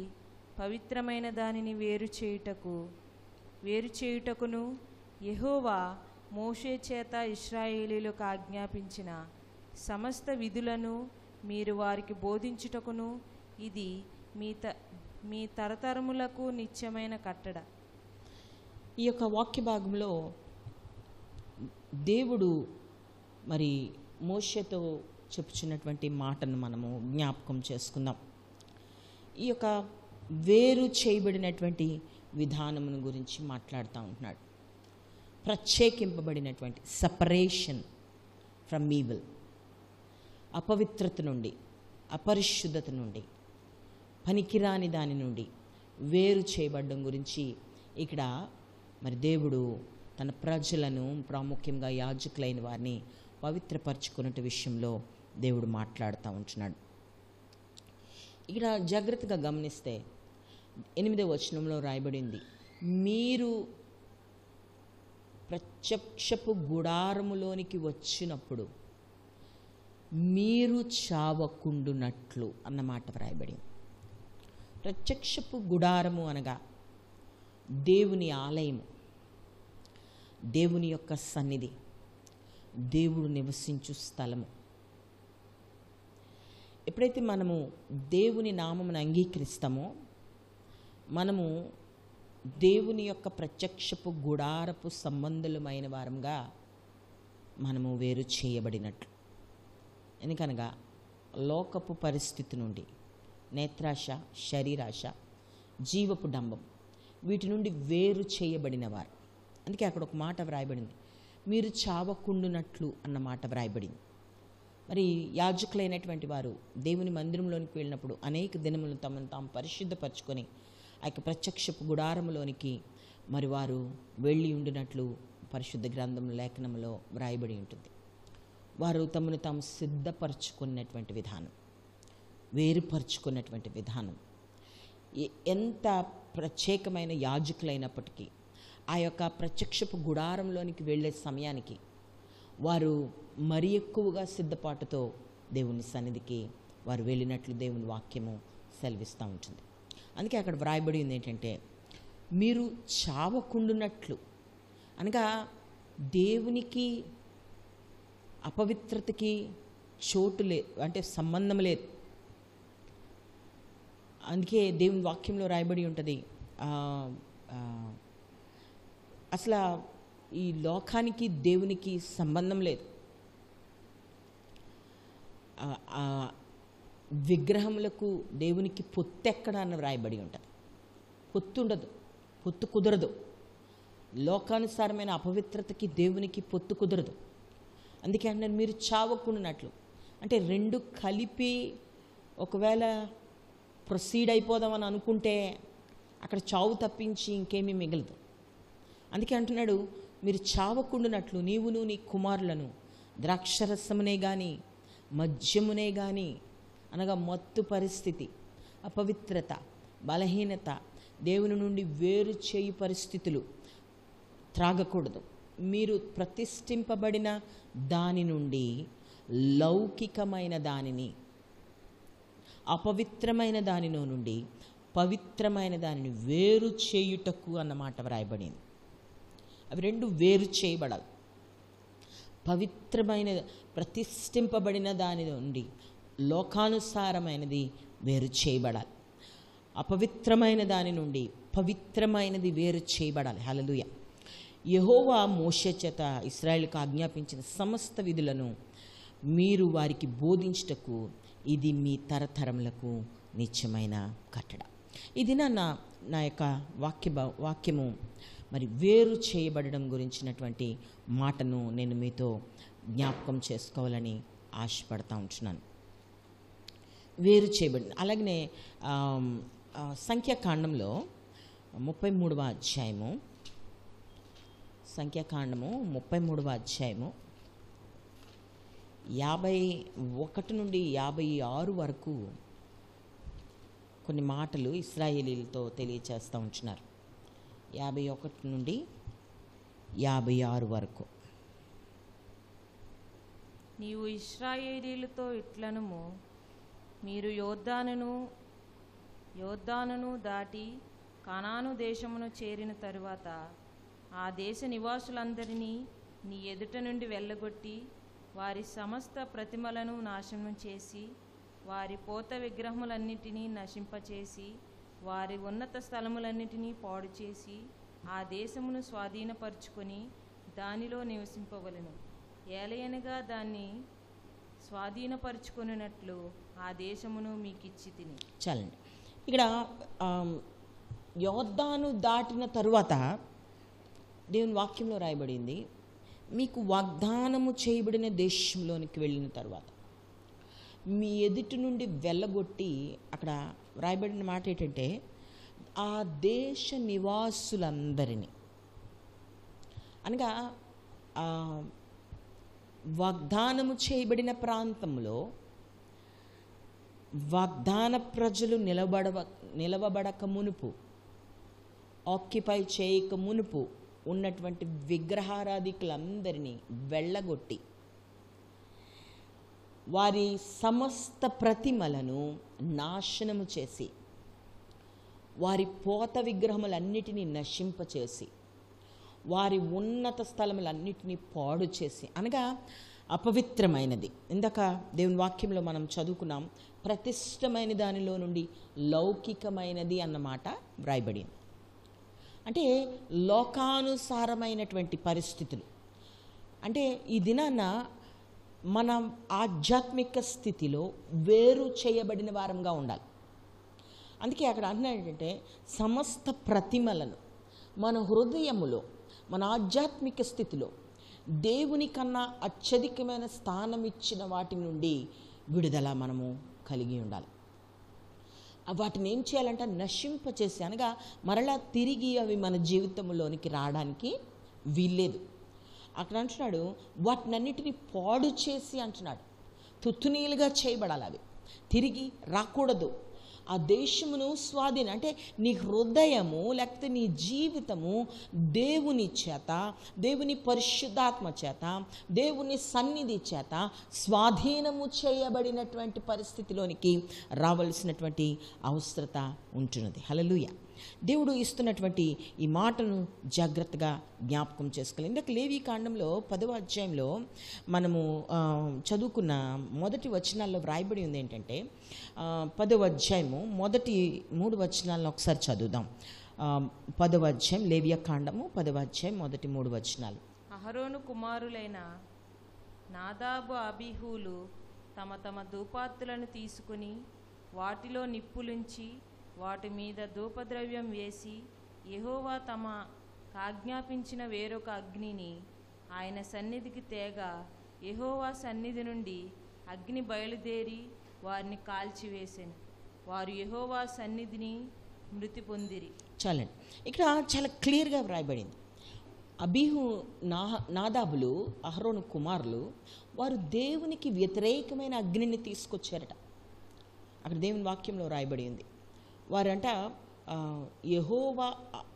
పవిత్రమైన దానిని వేరు చేయుటకును యెహోవా మోషే చేత ఇశ్రాయేలీయులకు ఆజ్ఞాపించిన సమస్త విధులను మీరు వారికి బోధించుటకును ఇది మీ తరతరములకు నిత్యమైన కట్టడ. ఈ యొక్క వాక్య భాగంలో దేవుడు మరి మోషేతో చెప్పుచున్నటువంటి మాటను మనము జ్ఞాపకం చేసుకుందాం. ఈ యొక్క వేరు చేయబడినటువంటి విధానమును గురించి మాట్లాడుతూ ఉంటున్నాడు. ప్రత్యేకింపబడినటువంటి సపరేషన్ ఫ్రమ్ ఈవిల్, అపవిత్రత నుండి, అపరిశుద్ధత నుండి, పనికిరాని దాని నుండి వేరు చేయబడడం గురించి ఇక్కడ మరి దేవుడు తన ప్రజలను, ప్రాముఖ్యంగా యాజకులైన వారిని పవిత్రపరచుకునే విషయంలో దేవుడు మాట్లాడుతూ ఉంటున్నాడు. ఇక్కడ జాగ్రత్తగా గమనిస్తే 8వ వచనంలో రాయబడింది, మీరు ప్రత్యక్షపు గుడారములోనికి వచ్చినప్పుడు మీరు చావకుండునట్లు అన్నమాట వ్రాయబడింది. ప్రత్యక్షపు గుడారము అనగా దేవుని ఆలయము, దేవుని యొక్క సన్నిధి, దేవుడు నివసించు స్థలము. ఎప్పుడైతే మనము దేవుని నామమును అంగీకరిస్తామో మనము దేవుని యొక్క ప్రత్యక్షపు గుడారపు సంబంధులమైన వారంగా మనము వేరు చేయబడినట్లు. ఎందుకనగా లోకపు పరిస్థితి నుండి, నేత్రాశ, శరీరాశ, జీవపు డంబం, వీటి నుండి వేరు చేయబడిన వారు. అందుకే అక్కడ ఒక మాట వ్రాయబడింది, మీరు చావకుండునట్లు అన్న మాట వ్రాయబడింది. మరి యాజకులైనటువంటి వారు దేవుని మందిరంలోనికి వెళ్ళినప్పుడు అనేక దినములు తమను తాము పరిశుద్ధపరచుకొని ఆ యొక్క ప్రత్యక్షపు గుడారములోనికి మరి వారు వెళ్ళి ఉండినట్లు పరిశుద్ధ గ్రంథం లేఖనంలో వ్రాయబడి ఉంటుంది. వారు తమను తాము సిద్ధపరచుకున్నటువంటి విధానం, వేరుపరుచుకున్నటువంటి విధానం. ఎంత ప్రత్యేకమైన యాజకులైనప్పటికీ ఆ యొక్క ప్రత్యక్షపు గుడారంలోనికి వెళ్ళే సమయానికి వారు మరి ఎక్కువగా సిద్ధపాటుతో దేవుని సన్నిధికి వారు వెళ్ళినట్లు దేవుని వాక్యము సెలవిస్తూ ఉంటుంది. అందుకే అక్కడ వ్రాయబడి ఉంది ఏంటంటే, మీరు చావకుండునట్లు అనగా దేవునికి అపవిత్రతకి చోటు లేదు, అంటే సంబంధం లేదు. అందుకే దేవుని వాక్యంలో రాయబడి ఉంటుంది, అసలు ఈ లోకానికి దేవునికి సంబంధం లేదు. విగ్రహములకు దేవునికి పొత్తెక్కడ అని వ్రాయబడి ఉంటుంది. పొత్తు ఉండదు, పొత్తు కుదరదు. లోకానుసారమైన అపవిత్రతకి దేవునికి పొత్తు కుదరదు. అందుకే అంటున్నారు మీరు చావకుండానట్లు. అంటే రెండు కలిపి ఒకవేళ ప్రొసీడ్ అయిపోదామని అనుకుంటే అక్కడ చావు తప్పించి ఇంకేమీ మిగలదు. అందుకే అంటున్నాడు మీరు చావకుండునట్లు నీవును నీ కుమారులను ద్రాక్షరసమునే కానీ మద్యమునే కానీ, అనగా మత్తు పరిస్థితి, అపవిత్రత, బలహీనత, దేవుని నుండి వేరు చేయు పరిస్థితులు త్రాగకూడదు. మీరు ప్రతిష్ఠింపబడిన దాని నుండి లౌకికమైన దానిని, అపవిత్రమైన దానిలో నుండి పవిత్రమైన దానిని వేరు చేయుటకు అన్నమాట వ్రాయబడింది. అవి రెండు వేరు చేయబడాలి. పవిత్రమైన ప్రతిష్ఠింపబడిన దాని నుండి లోకానుసారమైనది వేరు చేయబడాలి. అపవిత్రమైన దాని నుండి పవిత్రమైనది వేరు చేయబడాలి. హల్లెలూయా. యెహోవా మోషే చేత ఇశ్రాయేలుకు ఆజ్ఞాపించిన సమస్త విధులను మీరు వారికి బోధించుటకు ఇది మీ తరతరములకు నిత్యమైన కట్టడ. ఇది నా యొక్క వాక్యము మరి వేరు చేయబడడం గురించినటువంటి మాటను నేను మీతో జ్ఞాపకం చేసుకోవాలని ఆశపడతా ఉంటున్నాను. వేరు చేయబడింది. అలాగనే సంఖ్యాకాండంలో 33వ అధ్యాయము, సంఖ్యాకాండము 33వ అధ్యాయము 51 నుండి 56 వరకు కొన్ని మాటలు ఇశ్రాయేలీలతో తెలియచేస్తూ ఉంటున్నారు. 51 నుండి 56 వరకు. నీవు ఇశ్రాయేలీలతో ఇట్లనుము, మీరు యోర్దానును దాటి కనాను దేశమును చేరిన తరువాత ఆ దేశ నివాసులందరినీ నీ ఎదుట నుండి వెళ్ళగొట్టి వారి సమస్త ప్రతిమలను నాశనం చేసి వారి పోత విగ్రహములన్నిటినీ నశింపచేసి వారి ఉన్నత స్థలములన్నిటినీ పాడు చేసి ఆ దేశమును స్వాధీనపరుచుకొని దానిలో నివసింపవలెను. ఏలయనగా దాన్ని స్వాధీనపరుచుకొనున్నట్లు ఆ దేశమును మీకు ఇచ్చి తిని. చాలండి. ఇక్కడ యోర్దాను దాటిన తరువాత దేవుని వాక్యంలో రాయబడింది, మీకు వాగ్దానము చేయబడిన దేశంలోనికి వెళ్ళిన తర్వాత మీ ఎదుటి నుండి వెళ్ళగొట్టి, అక్కడ రాయబడిన మాట ఏంటంటే ఆ దేశ నివాసులందరినీ, అనగా వాగ్దానము చేయబడిన ప్రాంతంలో వాగ్దాన ప్రజలు నిలవబడక మునుపు, ఆక్యుపై చేయక మునుపు ఉన్నటువంటి విగ్రహారాధికులందరినీ వెళ్ళగొట్టి వారి సమస్త ప్రతిమలను నాశనము చేసి వారి పోత విగ్రహములన్నిటినీ నశింపచేసి వారి ఉన్నత స్థలములన్నిటినీ పాడు చేసి, అనగా అపవిత్రమైనది. ఇందాక దేవుని వాక్యంలో మనం చదువుకున్నాం, ప్రతిష్టమైన దానిలో నుండి లౌకికమైనది అన్నమాట వ్రాయబడింది. అంటే లోకానుసారమైనటువంటి పరిస్థితులు. అంటే ఈ దినాన మన ఆధ్యాత్మిక స్థితిలో వేరు చేయబడిన వారంగా ఉండాలి. అందుకే అక్కడ అంటున్నాడు ఏంటంటే సమస్త ప్రతిమలను మన హృదయములో, మన ఆధ్యాత్మిక స్థితిలో దేవుని కన్నా అత్యధికమైన స్థానం ఇచ్చిన వాటి నుండి విడుదల మనము కలిగి ఉండాలి. వాటిని ఏం చేయాలంటే నశింపచేసి, అనగా మరలా తిరిగి అవి మన జీవితంలోనికి రావడానికి వీల్లేదు. అక్కడ అంటున్నాడు వాటినన్నిటిని పాడు చేసి అంటున్నాడు, తుత్తునీలుగా చేయబడాలి, అవి తిరిగి రాకూడదు. ఆ దేశమును స్వాధీనం అంటే నీ హృదయము లేకపోతే నీ జీవితము దేవుని చేత, దేవుని పరిశుద్ధాత్మ చేత, దేవుని సన్నిధి చేత స్వాధీనము చేయబడినటువంటి పరిస్థితిలోనికి రావాల్సినటువంటి అవసరత ఉంటున్నది. హల్లెలూయా. దేవుడు ఇస్తున్నటువంటి ఈ మాటను జాగ్రత్తగా జ్ఞాపకం చేసుకోవాలి. ఇందాక లేవి కాండంలో 10వ అధ్యాయంలో మనము చదువుకున్న మొదటి వచనాల్లో వ్రాయబడి ఉంది ఏంటంటే, 10వ అధ్యాయము మొదటి 3 వచనాలను ఒకసారి చదువుదాం. 10వ అధ్యాయం లేవియ కాండము 10వ అధ్యాయం మొదటి 3 వచనాలు. అహరోను కుమారులైన నాదాబు అబీహులు తమ తమ ధూపార్తులను తీసుకుని వాటిలో నిప్పులుంచి వాటి మీద ధూపద్రవ్యం వేసి యెహోవా తమ ఆజ్ఞాపించిన వేరొక అగ్నిని ఆయన సన్నిధికి తేగా యెహోవా సన్నిధి నుండి అగ్ని బయలుదేరి వారిని కాల్చివేసెను. వారు యెహోవా సన్నిధిని మృతి పొందిరి. చాలండి. ఇక్కడ చాలా క్లియర్గా వ్రాయబడింది. అబీహు నాదాబులు అహరోను కుమారులు వారు దేవునికి వ్యతిరేకమైన అగ్నిని తీసుకొచ్చారట. అక్కడ దేవుని వాక్యంలో రాయబడి ఉంది. వారంట యెహోవా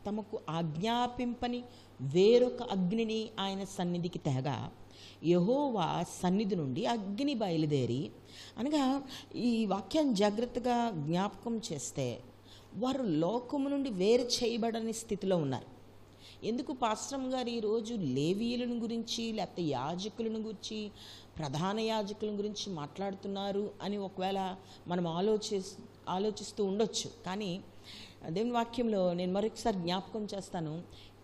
తమకు ఆజ్ఞాపింపని వేరొక అగ్నిని ఆయన సన్నిధికి తేగా యెహోవా సన్నిధి నుండి అగ్ని బయలుదేరి, అనగా ఈ వాక్యాన్ని జాగ్రత్తగా జ్ఞాపకం చేస్తే వారు లోకము నుండి వేరు చేయబడని స్థితిలో ఉన్నారు. ఎందుకు పాస్టర్ గారు ఈరోజు లేవీయులను గురించి లేకపోతే యాజకులను గురించి, ప్రధాన యాజకుల గురించి మాట్లాడుతున్నారు అని ఒకవేళ మనం ఆలోచిస్తూ ఉండొచ్చు. కానీ దేవుని వాక్యంలో నేను మరొకసారి జ్ఞాపకం చేస్తాను,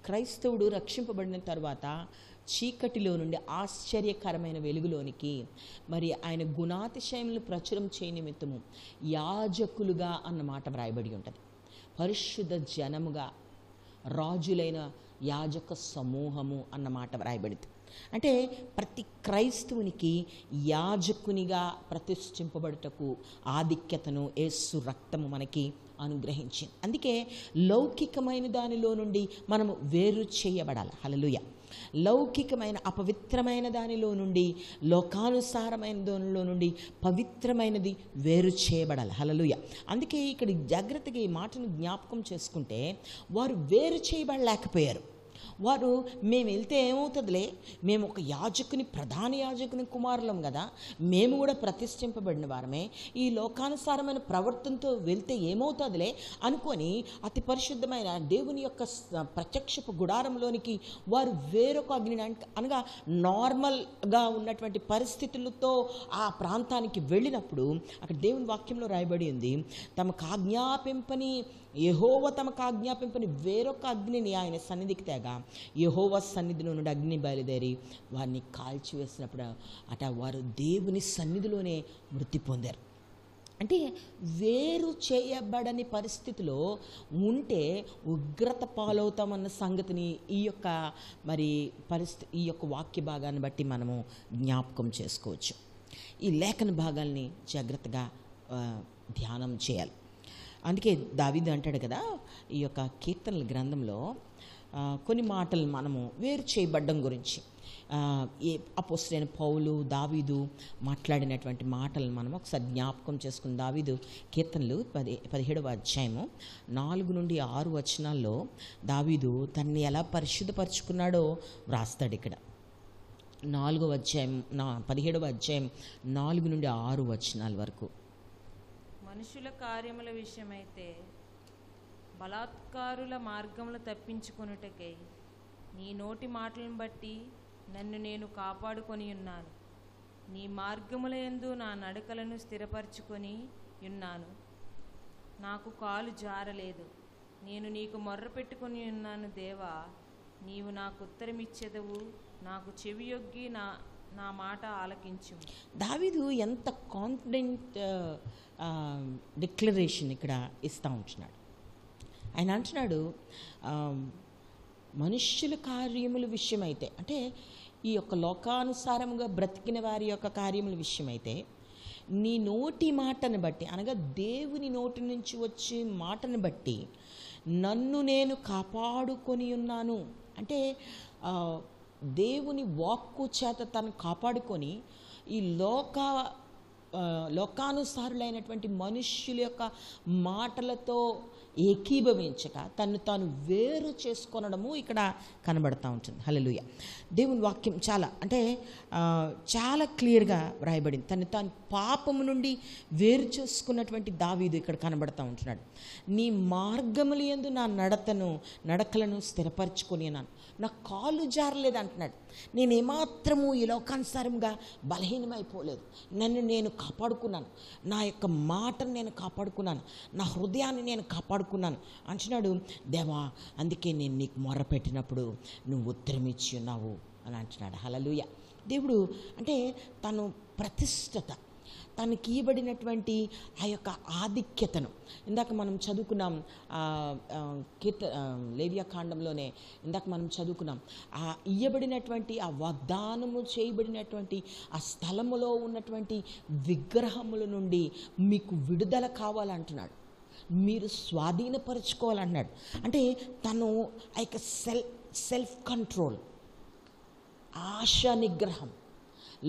క్రైస్తవుడు రక్షింపబడిన తర్వాత చీకటిలో నుండి ఆశ్చర్యకరమైన వెలుగులోనికి మరి ఆయన గుణాతిశయములను ప్రచురం చేయ నిమిత్తము యాజకులుగా అన్నమాట వ్రాయబడి ఉంటుంది. పరిశుద్ధ జనముగా, రాజులైన యాజక సమూహము అన్నమాట వ్రాయబడింది. అంటే ప్రతి క్రైస్తవునికి యాజకునిగా ప్రతిష్ఠింపబడుటకు ఆధిక్యతను యేసు రక్తము మనకి అనుగ్రహించింది. అందుకే లౌకికమైన దానిలో నుండి మనము వేరు చేయబడాలి. హల్లెలూయా. లౌకికమైన అపవిత్రమైన దానిలో నుండి, లోకానుసారమైన దానిలో నుండి పవిత్రమైనది వేరు చేయబడాలి. హల్లెలూయా. అందుకే ఇక్కడ జాగ్రత్తగా ఈ మాటను జ్ఞాపకం చేసుకుంటే, వారు వేరు చేయబడలేకపోయారు. వారు మేము వెళ్తే ఏమవుతుందిలే, మేము ఒక యాజకుని, ప్రధాన యాజకుని కుమారులం కదా, మేము కూడా ప్రతిష్ఠింపబడిన వారమే, ఈ లోకానుసారమైన ప్రవర్తనతో వెళ్తే ఏమవుతుందిలే అనుకొని అతి పరిశుద్ధమైన దేవుని యొక్క ప్రత్యక్షపు గుడారంలోనికి వారు వేరొక అగ్ని, అనగా నార్మల్గా ఉన్నటువంటి పరిస్థితులతో ఆ ప్రాంతానికి వెళ్ళినప్పుడు అక్కడ దేవుని వాక్యంలో రాయబడి ఉంది, తమకు ఆజ్ఞాపింపని యెహోవా తమకు ఆజ్ఞాపింపని వేరొక అగ్నిని ఆయన సన్నిధికి తేగా యెహోవా సన్నిధిలో నుండి అగ్ని బయలుదేరి వారిని కాల్చివేసినప్పుడు అట వారు దేవుని సన్నిధిలోనే మృతి పొందారు. అంటే వేరు చేయబడని పరిస్థితిలో ఉంటే ఉగ్రత పాలవుతామన్న సంగతిని ఈ యొక్క ఈ యొక్క వాక్య భాగాన్ని బట్టి మనము జ్ఞాపకం చేసుకోవచ్చు. ఈ లేఖన భాగాల్ని జాగ్రత్తగా ధ్యానం చేయాలి. అందుకే దావీదు అంటాడు కదా, ఈ యొక్క కీర్తనల గ్రంథంలో కొన్ని మాటలు మనము వేరు చేయబడ్డం గురించి, అపోస్తలుడైన పౌలు, దావీదు మాట్లాడినటువంటి మాటలను మనం ఒకసారి జ్ఞాపకం చేసుకుని, దావీదు కీర్తనలు 17వ అధ్యాయము 4 నుండి 6 వచనాల్లో దావీదు తన్ని ఎలా పరిశుద్ధపరుచుకున్నాడో వ్రాస్తాడు. ఇక్కడ 4వ అధ్యాయం 17వ అధ్యాయం 4 నుండి 6 వచనాల వరకు. మనుషుల కార్యముల విషయమైతే బలాత్కారుల మార్గములు తప్పించుకొనుటకై నీ నోటి మాటలను బట్టి నన్ను నేను కాపాడుకొని ఉన్నాను. నీ మార్గముల యందు నా నడకలను స్థిరపరచుకొని ఉన్నాను. నాకు కాలు జారలేదు. నేను నీకు మొర్ర పెట్టుకొని ఉన్నాను. దేవా, నీవు నాకు ఉత్తరమిచ్చెదవు. నాకు చెవియొగ్గి నా మాట ఆలకించు. దావీదు ఎంత కాన్ఫిడెంట్ డిక్లరేషన్ ఇక్కడ ఇస్తూ ఉంటున్నాడు. ఆయన అంటున్నాడు, మనుష్యుల కార్యముల విషయమైతే, అంటే ఈ యొక్క లోకానుసారముగా బ్రతికిన వారి యొక్క కార్యముల విషయమైతే నీ నోటి మాటను బట్టి, అనగా దేవుని నోటి నుంచి వచ్చే మాటను బట్టి నన్ను నేను కాపాడుకొని ఉన్నాను. అంటే దేవుని వాక్కు చేత తను కాపాడుకొని ఈ లోకానుసారులైనటువంటి మనుష్యుల యొక్క మాటలతో ఏకీభవించక తను తాను వేరు చేసుకొనడము ఇక్కడ కనబడతా ఉంటుంది. హల్లెలూయా. దేవుని వాక్యం చాలా క్లియర్గా వ్రాయబడింది. తాను పాపము నుండి వేరు చేసుకున్నటువంటి దావీదు ఇక్కడ కనబడతా ఉంటున్నాడు. నీ మార్గముల యందు నా నడకలను స్థిరపరచుకొని అన్నాను. నా కాలు జారలేదు అంటున్నాడు. నేను ఏమాత్రము ఈ లోకానుసారంగా బలహీనమైపోలేదు. నన్ను నేను కాపాడుకున్నాను. నా యొక్క మాటను నేను కాపాడుకున్నాను. నా హృదయాన్ని నేను కాపాడుకున్నాను అంటున్నాడు. దేవా, అందుకే నేను నీకు మొర్రపెట్టినప్పుడు నువ్వు ఉత్తరం ఇచ్చి ఉన్నావు అని అంటున్నాడు. హల్లెలూయా. దేవుడు అంటే తను ప్రతిష్టత, తనకి ఇవ్వబడినటువంటి ఆ యొక్క ఆధిక్యతను ఇందాక మనం చదువుకున్నాం. లేవియాకాండంలోనే ఇందాక మనం చదువుకున్నాం. ఆ ఇవ్వబడినటువంటి ఆ వాగ్దానము చేయబడినటువంటి ఆ స్థలములో ఉన్నటువంటి విగ్రహముల నుండి మీకు విడుదల కావాలంటున్నాడు. మీరు స్వాధీనపరచుకోవాలన్నాడు. అంటే తను ఆ యొక్క సెల్ఫ్ కంట్రోల్, ఆశా నిగ్రహం,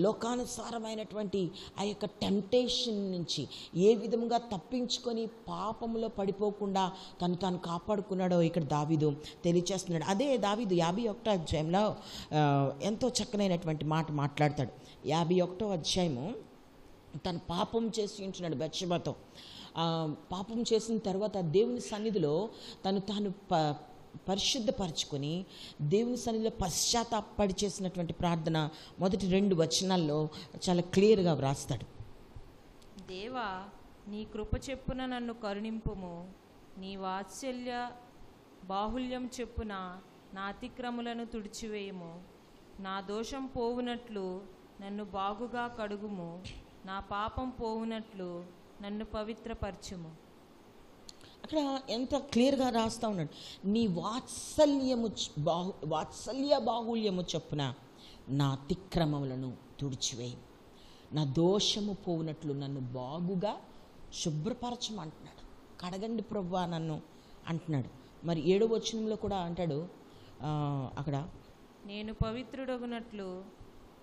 లోకానుసారమైనటువంటి ఆ యొక్క టెంప్టేషన్ నుంచి ఏ విధంగా తప్పించుకొని పాపంలో పడిపోకుండా తాను కాపాడుకున్నాడో ఇక్కడ దావీదు తెలియచేస్తున్నాడు. అదే దావీదు 51వ అధ్యాయంలో ఎంతో చక్కనైనటువంటి మాట మాట్లాడతాడు. 51వ అధ్యాయము తను పాపం చేసి ఉంటున్నాడు బత్షెబతో. పాపం చేసిన తర్వాత దేవుని సన్నిధిలో తాను పరిశుద్ధపరచుకొని దేవుని సన్నిధిలో పశ్చాత్తాపడి చేసినటువంటి ప్రార్థన మొదటి 2 వచనాల్లో చాలా క్లియర్గా వ్రాస్తాడు. దేవా, నీ కృప చెప్పున నన్ను కరుణింపుము. నీ వాత్సల్య బాహుల్యం చెప్పున నా అతిక్రములను తుడిచివేయము. నా దోషం పోవునట్లు నన్ను బాగుగా కడుగుము. నా పాపం పోవునట్లు నన్ను పవిత్రపరచుము. అక్కడ ఎంత క్లియర్గా రాస్తూ ఉన్నాడు. నీ వాత్సల్య బాహుల్యము చొప్పున నా అతిక్రమములను తుడిచివేయి. నా దోషము పోవునట్లు నన్ను బాగుగా శుభ్రపరచమంటున్నాడు. కడగండి ప్రభువా నన్ను అంటున్నాడు. మరి 7వ వచనంలో కూడా అంటాడు, అక్కడ నేను పవిత్రుడగునట్లు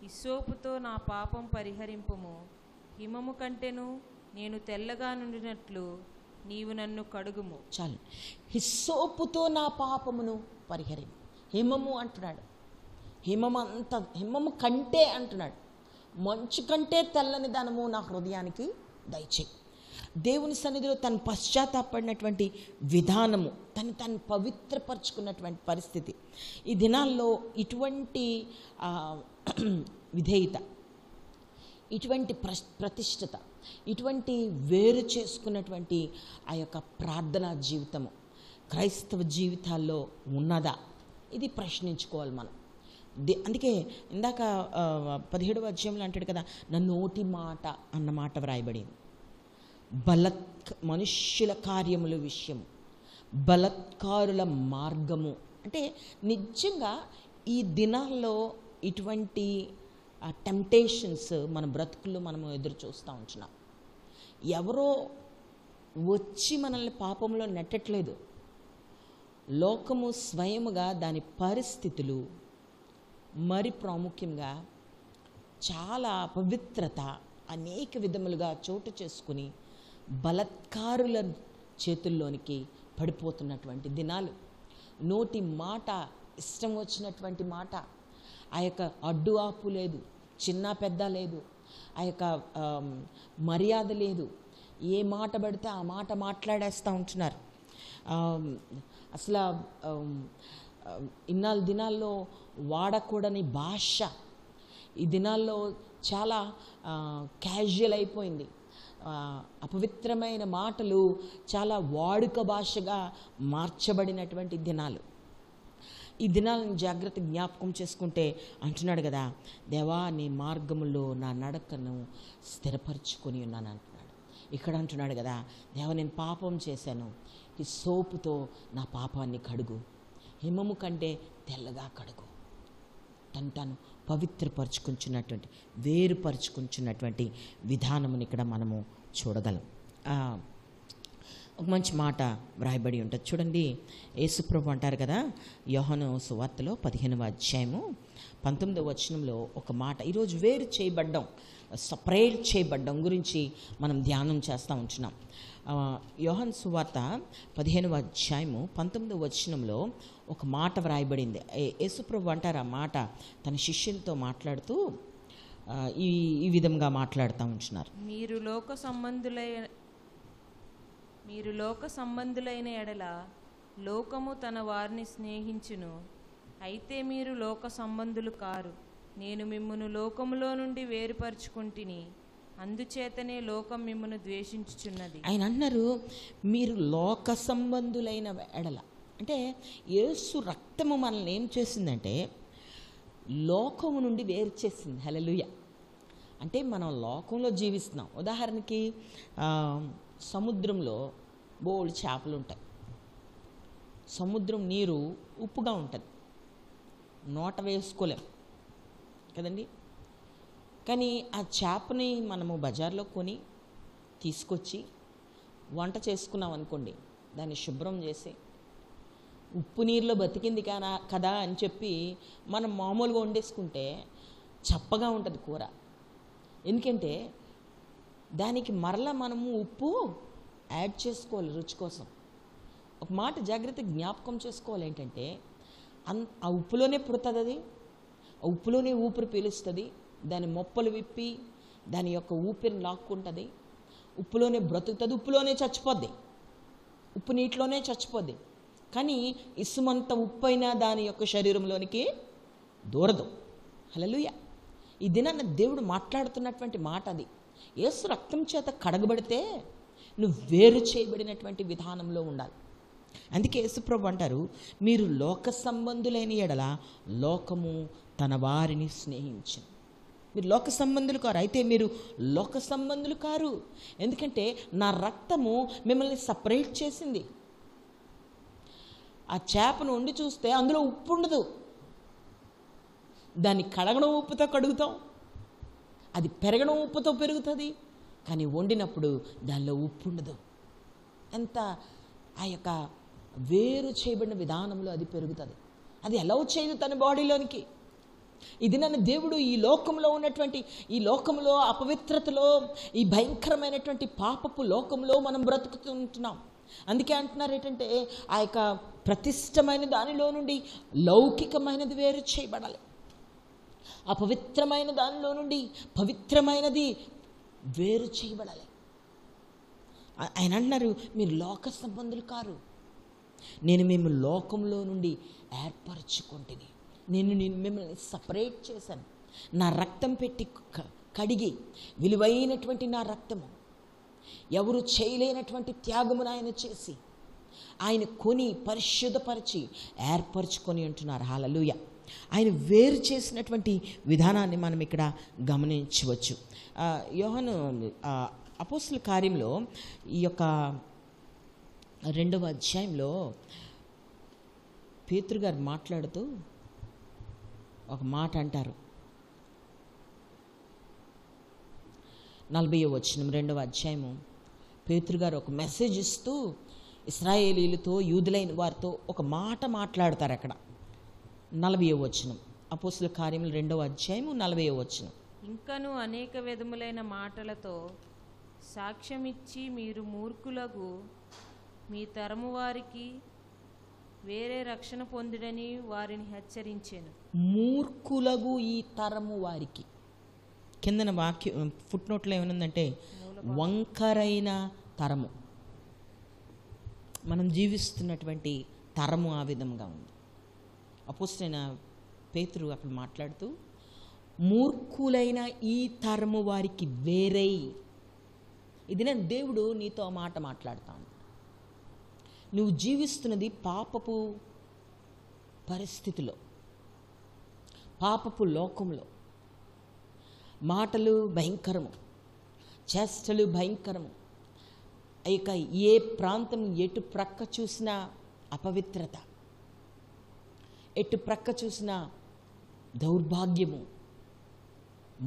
హిస్సోపుతో నా పాపం పరిహరింపుము. హిమము కంటెను నేను తెల్లగా నుండినట్లు నీవు నన్ను కడుగుము. చాలు. హిస్సోపుతో నా పాపమును పరిహరింపు. హిమము అంటున్నాడు. హిమము కంటే అంటున్నాడు. మంచు కంటే తెల్లని ధనము నా హృదయానికి దయచేయి. దేవుని సన్నిధిలో తను పశ్చాత్తాపడినటువంటి విధానము, తను పవిత్రపరుచుకున్నటువంటి పరిస్థితి. ఈ దినాల్లో ఇటువంటి విధేయత, ఇటువంటి ప్రతిష్టత, ఇటువంటి వేరు చేసుకున్నటువంటి ఆ యొక్క ప్రార్థనా జీవితము క్రైస్తవ జీవితాల్లో ఉన్నదా? ఇది ప్రశ్నించుకోవాలి మనం. అందుకే ఇందాక 17వ అధ్యాయంలో అంటాడు కదా, నా నోటి మాట అన్న మాట వ్రాయబడింది. మనుష్యుల కార్యముల విషయం, బలత్కారుల మార్గము. అంటే నిజంగా ఈ దినాల్లో ఇటువంటి టెంప్టేషన్స్ మన బ్రతుకుల్లో మనము ఎదురు చూస్తూ ఉంటున్నాం. ఎవరో వచ్చి మనల్ని పాపంలో నెట్టట్లేదు. లోకము స్వయముగా దాని పరిస్థితులు, మరి ప్రాముఖ్యంగా చాలా పవిత్రత అనేక విధములుగా చోటు చేసుకుని బలత్కారుల చేతుల్లోనికి పడిపోతున్నటువంటి దినాలు. నోటి మాట, ఇష్టం వచ్చినటువంటి మాట, ఆ యొక్క అడ్డు ఆపు లేదు, చిన్న పెద్ద లేదు, ఆ యొక్క మర్యాద లేదు. ఏ మాట పడితే ఆ మాట మాట్లాడేస్తూ ఉంటున్నారు. అసలు ఇన్నాళ్ళ దినాల్లో వాడకూడని భాష ఈ దినాల్లో చాలా క్యాజువల్ అయిపోయింది. అపవిత్రమైన మాటలు చాలా వాడుక భాషగా మార్చబడినటువంటి దినాలు. ఈ దినాలను జాగ్రత్త జ్ఞాపకం చేసుకుంటే అంటున్నాడు కదా, దేవా నీ మార్గములో నా నడకను స్థిరపరచుకొని ఉన్నాను అంటున్నాడు. ఇక్కడ అంటున్నాడు కదా, దేవా నేను పాపం చేశాను, ఈ సోపుతో నా పాపాన్ని కడుగు, హిమము కంటే తెల్లగా కడుగు. తను పవిత్రపరుచుకుంటున్నటువంటి, వేరుపరుచుకుంటున్నటువంటి విధానముని ఇక్కడ మనము చూడగలం. ఒక మంచి మాట వ్రాయబడి ఉంటుంది చూడండి. యేసుప్రభు అంటారు కదా, యోహాను సువార్తలో 15వ అధ్యాయము 19వ వచనంలో ఒక మాట. ఈరోజు వేరు చేయబడ్డం, సపరేట్ చేయబడ్డం గురించి మనం ధ్యానం చేస్తూ ఉంటున్నాం. యోహాను సువార్త 15వ అధ్యాయము 19వ వచనంలో ఒక మాట వ్రాయబడింది. యేసుప్రభు అంటారు ఆ మాట తన శిష్యులతో మాట్లాడుతూ ఈ విధంగా మాట్లాడుతూ ఉంటున్నారు. మీరు లోక సంబంధులైన ఎడల లోకము తన వారిని స్నేహించును. అయితే మీరు లోక సంబంధులు కారు, నేను మిమ్మును లోకములో నుండి వేరుపరుచుకుంటుని, అందుచేతనే లోకం మిమ్మును ద్వేషించుచున్నది. ఆయన అన్నారు మీరు లోక సంబంధులైన ఎడల. అంటే యేసు రక్తము మనల్ని ఏం చేసిందంటే లోకము నుండి వేరు చేసింది. హల్లెలూయా. అంటే మనం లోకంలో జీవిస్తున్నాం. ఉదాహరణకి సముద్రంలో బోల్డ్ చేపలు ఉంటాయి. సముద్రం నీరు ఉప్పుగా ఉంటుంది, నోట వేసుకోలేం కదండి. కానీ ఆ చేపని మనము బజార్లో కొని తీసుకొచ్చి వంట చేసుకున్నాం అనుకోండి, దాన్ని శుభ్రం చేసి ఉప్పు నీరులో బతికింది కదా అని చెప్పి మనం మామూలుగా వండేసుకుంటే చప్పగా ఉంటుంది కూర. ఎందుకంటే దానికి మరలా మనము ఉప్పు యాడ్ చేసుకోవాలి రుచి కోసం. ఒక మాట జాగ్రత్త జ్ఞాపకం చేసుకోవాలి ఏంటంటే, ఆ ఉప్పులోనే పుడుతుంది, అది ఆ ఉప్పులోనే ఊపిరి పీలుస్తుంది, దాని మొప్పలు విప్పి దాని యొక్క ఊపిరిని లాక్కుంటుంది, ఉప్పులోనే బ్రతుకుతుంది, ఉప్పులోనే చచ్చిపోద్ది, ఉప్పు నీటిలోనే చచ్చిపోద్ది. కానీ ఇసుమంత ఉప్పు అయినా దాని యొక్క శరీరంలోనికి దూరదు. హల్లెలూయా. ఈ దినాన్న దేవుడు మాట్లాడుతున్నటువంటి మాట అది. యేసు రక్తం చేత కడగబడితే నువ్వు వేరు చేయబడినటువంటి విధానంలో ఉండాలి. అందుకే యేసుప్రభు అంటారు మీరు లోక సంబంధులైన ఎడల లోకము తన వారిని స్నేహించింది. మీరు లోక సంబంధులు కారు, అయితే మీరు లోక సంబంధులు కారు. ఎందుకంటే నా రక్తము మిమ్మల్ని సపరేట్ చేసింది. ఆ చేపను వండి చూస్తే అందులో ఉప్పు ఉండదు, దాన్ని కడగడం ఉప్పుతో కడుగుతాం, అది పెరగడం ఉప్పుతో పెరుగుతుంది, కానీ వండినప్పుడు దానిలో ఉప్పు ఉండదు. ఎంత ఆ యొక్క వేరు చేయబడిన విధానంలో అది పెరుగుతుంది. అది అలౌ చేయదు తన బాడీలోనికి. ఇది నన్ను దేవుడు ఈ లోకంలో ఉన్నటువంటి, ఈ లోకంలో అపవిత్రతలో, ఈ భయంకరమైనటువంటి పాపపు లోకంలో మనం బ్రతుకుతుంటున్నాం. అందుకే అంటున్నారు ఏంటంటే, ఆ యొక్క ప్రతిష్టమైన దానిలో నుండి లౌకికమైనది వేరు చేయబడాలి. అపవిత్రమైన దానిలో నుండి పవిత్రమైనది వేరు చేయబడాలి. ఆయన అంటున్నారు, మీరు లోక సంబంధులు కారు, నేను మేము లోకంలో నుండి ఏర్పరచుకుంటుని, నేను మిమ్మల్ని సపరేట్ చేశాను, నా రక్తం పెట్టి కడిగి, విలువైనటువంటి నా రక్తము, ఎవరు చేయలేనటువంటి త్యాగమును ఆయన చేసి, ఆయన కొని పరిశుద్ధపరిచి ఏర్పరచుకొని ఉంటున్నారు. హల్లెలూయా. ఆయన వేరు చేసినటువంటి విధానాన్ని మనం ఇక్కడ గమనించవచ్చు. యోహాను అపోస్తల కార్యంలో ఈ యొక్క 2వ అధ్యాయంలో పేతురు గారు మాట్లాడుతూ ఒక మాట అంటారు. 40వ వచనం 2వ అధ్యాయము పేతురు గారు ఒక మెసేజ్ ఇస్తూ ఇశ్రాయేలీలతో, యూదులైన వారితో ఒక మాట మాట్లాడతారు. అక్కడ 40వ వచనం, అపోస్తల కార్యములు 2వ అధ్యాయము 40వ వచనం. ఇంకను అనేక విధములైన మాటలతో సాక్ష్యమిచ్చి మీరు మూర్ఖులకు మీ తరము వారికి వేరే రక్షణ పొందుడని వారిని హెచ్చరించాను. మూర్ఖులకు ఈ తరము వారికి, కిందన వాక్యం ఫుట్ నోట్లో ఏమనుందంటే వంకరైన తరము. మనం జీవిస్తున్నటువంటి తరము ఆ విధంగా ఉంది. అపోస్తలైన పేతురు అక్కడ మాట్లాడుతూ, మూర్ఖులైన ఈ తరము వారికి వేరై, ఇది నేను దేవుడు నీతో మాట మాట్లాడతాను. నువ్వు జీవిస్తున్నది పాపపు పరిస్థితిలో, పాపపు లోకంలో. మాటలు భయంకరము, చేష్టలు భయంకరము. ఇక ఏ ప్రాంతం ఎటు ప్రక్క చూసినా అపవిత్రత, ఎటు ప్రక్క చూసినా దౌర్భాగ్యము,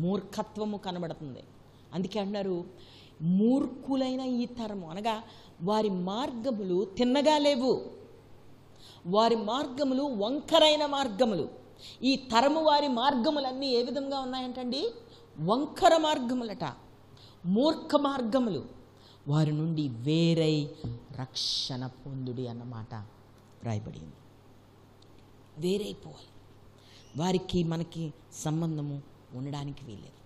మూర్ఖత్వము కనబడుతుంది. అందుకే అంటున్నారు, మూర్ఖులైన ఈ తరము, అనగా వారి మార్గములు తిన్నగా లేవు, వారి మార్గములు వంకరైన మార్గములు. ఈ తరము వారి మార్గములన్నీ ఏ విధంగా ఉన్నాయంటండి? వంకర మార్గములట, మూర్ఖ మార్గములు. వారి నుండి వేరై రక్షణ పొందుడి అన్నమాట రాయబడింది. వేరైపోవాలి, వారికి మనకి సంబంధము ఉండడానికి వీలేదు.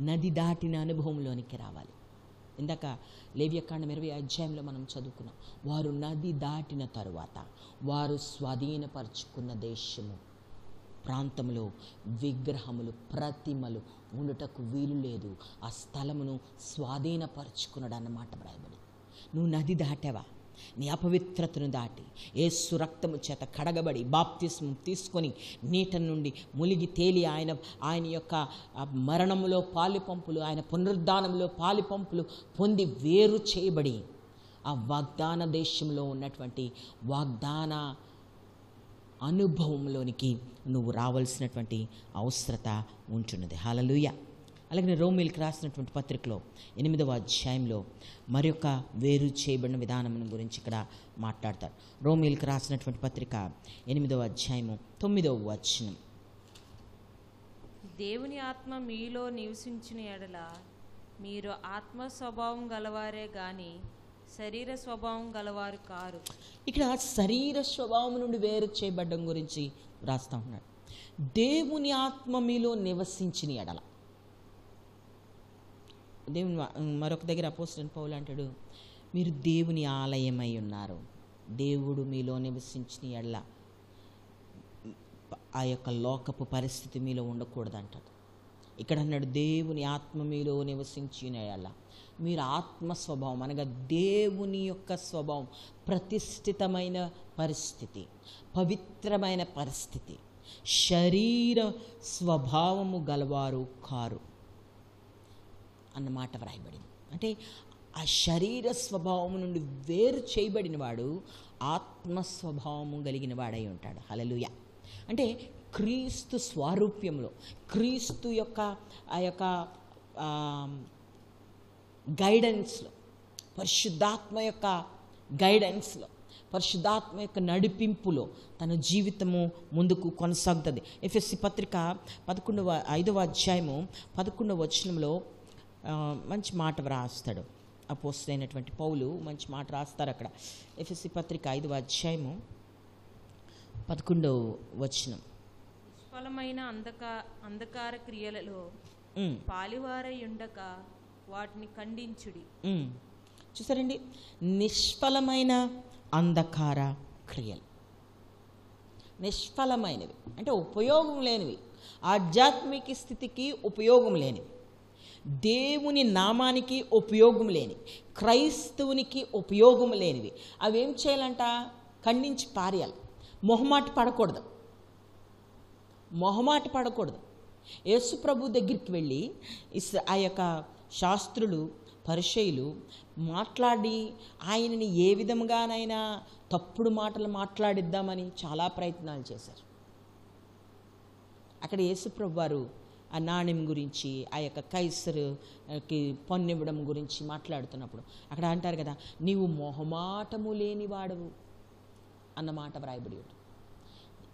నది దాటిన అనుభవంలోనికి రావాలి. ఇందాక లేవ్యకాండం 20వ అధ్యాయంలో మనం చదువుకున్నాం, వారు నది దాటిన తరువాత వారు స్వాధీనపరుచుకున్న దేశము ప్రాంతంలో విగ్రహములు, ప్రతిమలు ఉండుటకు వీలు లేదు. ఆ స్థలమును స్వాధీనపరుచుకున్నాడు అన్నమాట రాయబడి. నువ్వు నది దాటావా? నీ అపవిత్రతను దాటి యేసు రక్తము చేత కడగబడి బాప్తిస్మం తీసుకొని నీట నుండి ములిగి తేలి ఆయన యొక్క మరణములో పాలిపంపులు, ఆయన పునరుద్ధానంలో పాలిపంపులు పొంది వేరు చేయబడి ఆ వాగ్దాన దేశంలో ఉన్నటువంటి వాగ్దాన అనుభవంలోనికి నువ్వు రావాల్సినటువంటి అవసరత ఉంటున్నది. హల్లెలూయా. అలాగే రోమీయులకు రాసినటువంటి పత్రికలో 8వ అధ్యాయంలో మరొక వేరు చేయబడిన విధానం గురించి ఇక్కడ మాట్లాడతారు. రోమీయులకు రాసినటువంటి పత్రిక 8వ అధ్యాయము 9వ వచనం. దేవుని ఆత్మ మీలో నివసించిన ఎడల మీరు ఆత్మ స్వభావం గలవారే గాని శరీర స్వభావం గలవారు కారు. ఇక్కడ శరీర స్వభావం నుండి వేరు చేయబడ్డం గురించి రాస్తా ఉన్నాడు. దేవుని ఆత్మ మీలో నివసించిన ఎడల, దేవుని మరొక దగ్గర అపోస్తలుడైన పౌలు అంటాడు, మీరు దేవుని ఆలయమై ఉన్నారు, దేవుడు మీలో నివసించిన ఎడల ఆ యొక్క లోకపు పరిస్థితి మీలో ఉండకూడదు అంటాడు. ఇక్కడ అన్నాడు, దేవుని ఆత్మ మీలో నివసించిన ఎడల మీరు ఆత్మ స్వభావం, అనగా దేవుని యొక్క స్వభావం, ప్రతిష్ఠితమైన పరిస్థితి, పవిత్రమైన పరిస్థితి, శరీర స్వభావము గలవారు కారు అన్నమాట వ్రాయబడింది. అంటే ఆ శరీర స్వభావము నుండి వేరు చేయబడిన వాడు ఆత్మస్వభావము కలిగిన వాడై ఉంటాడు. హల్లెలూయా. అంటే క్రీస్తు స్వారూప్యంలో, క్రీస్తు యొక్క ఆ యొక్క గైడెన్స్లో, పరిశుద్ధాత్మ యొక్క గైడెన్స్లో, పరిశుద్ధాత్మ యొక్క నడిపింపులో తన జీవితము ముందుకు కొనసాగుతుంది. ఎఫెసీ పత్రిక 5వ అధ్యాయము 11వ వచనంలో మంచి మాట వ్రాస్తాడు. అపోస్తలుడైనటువంటి పౌలు మంచి మాట రాస్తారు అక్కడ. ఎఫెసీ పత్రిక 5వ అధ్యాయము 11వ వచనం. నిష్ఫలమైన అంధకార క్రియలలో పాలివారై ఉండక వాటిని ఖండించుడి. చూసారండి, నిష్ఫలమైన అంధకార క్రియలు, నిష్ఫలమైనవి అంటే ఉపయోగం లేనివి, ఆధ్యాత్మిక స్థితికి ఉపయోగం లేనివి, దేవుని నామానికి ఉపయోగం లేనివి, క్రైస్తవునికి ఉపయోగం లేనివి. అవి ఏం చేయాలంట? ఖండించి పారేయాలి. మొహమాట పడకూడదు. యేసు ప్రభు దగ్గరికి వెళ్ళి ఆ యొక్క శాస్త్రులు పరిసయ్యులు మాట్లాడి ఆయనని ఏ విధంగానైనా తప్పుడు మాటలు మాట్లాడిద్దామని చాలా ప్రయత్నాలు చేశారు. అక్కడ యేసు ప్రభు వారు ఆ నాణ్యం గురించి, ఆ యొక్క కైసరుకి పన్నివ్వడం గురించి మాట్లాడుతున్నప్పుడు అక్కడ అంటారు కదా, నీవు మొహమాటము లేనివాడవు అన్నమాట వ్రాయబడి ఉంటుంది.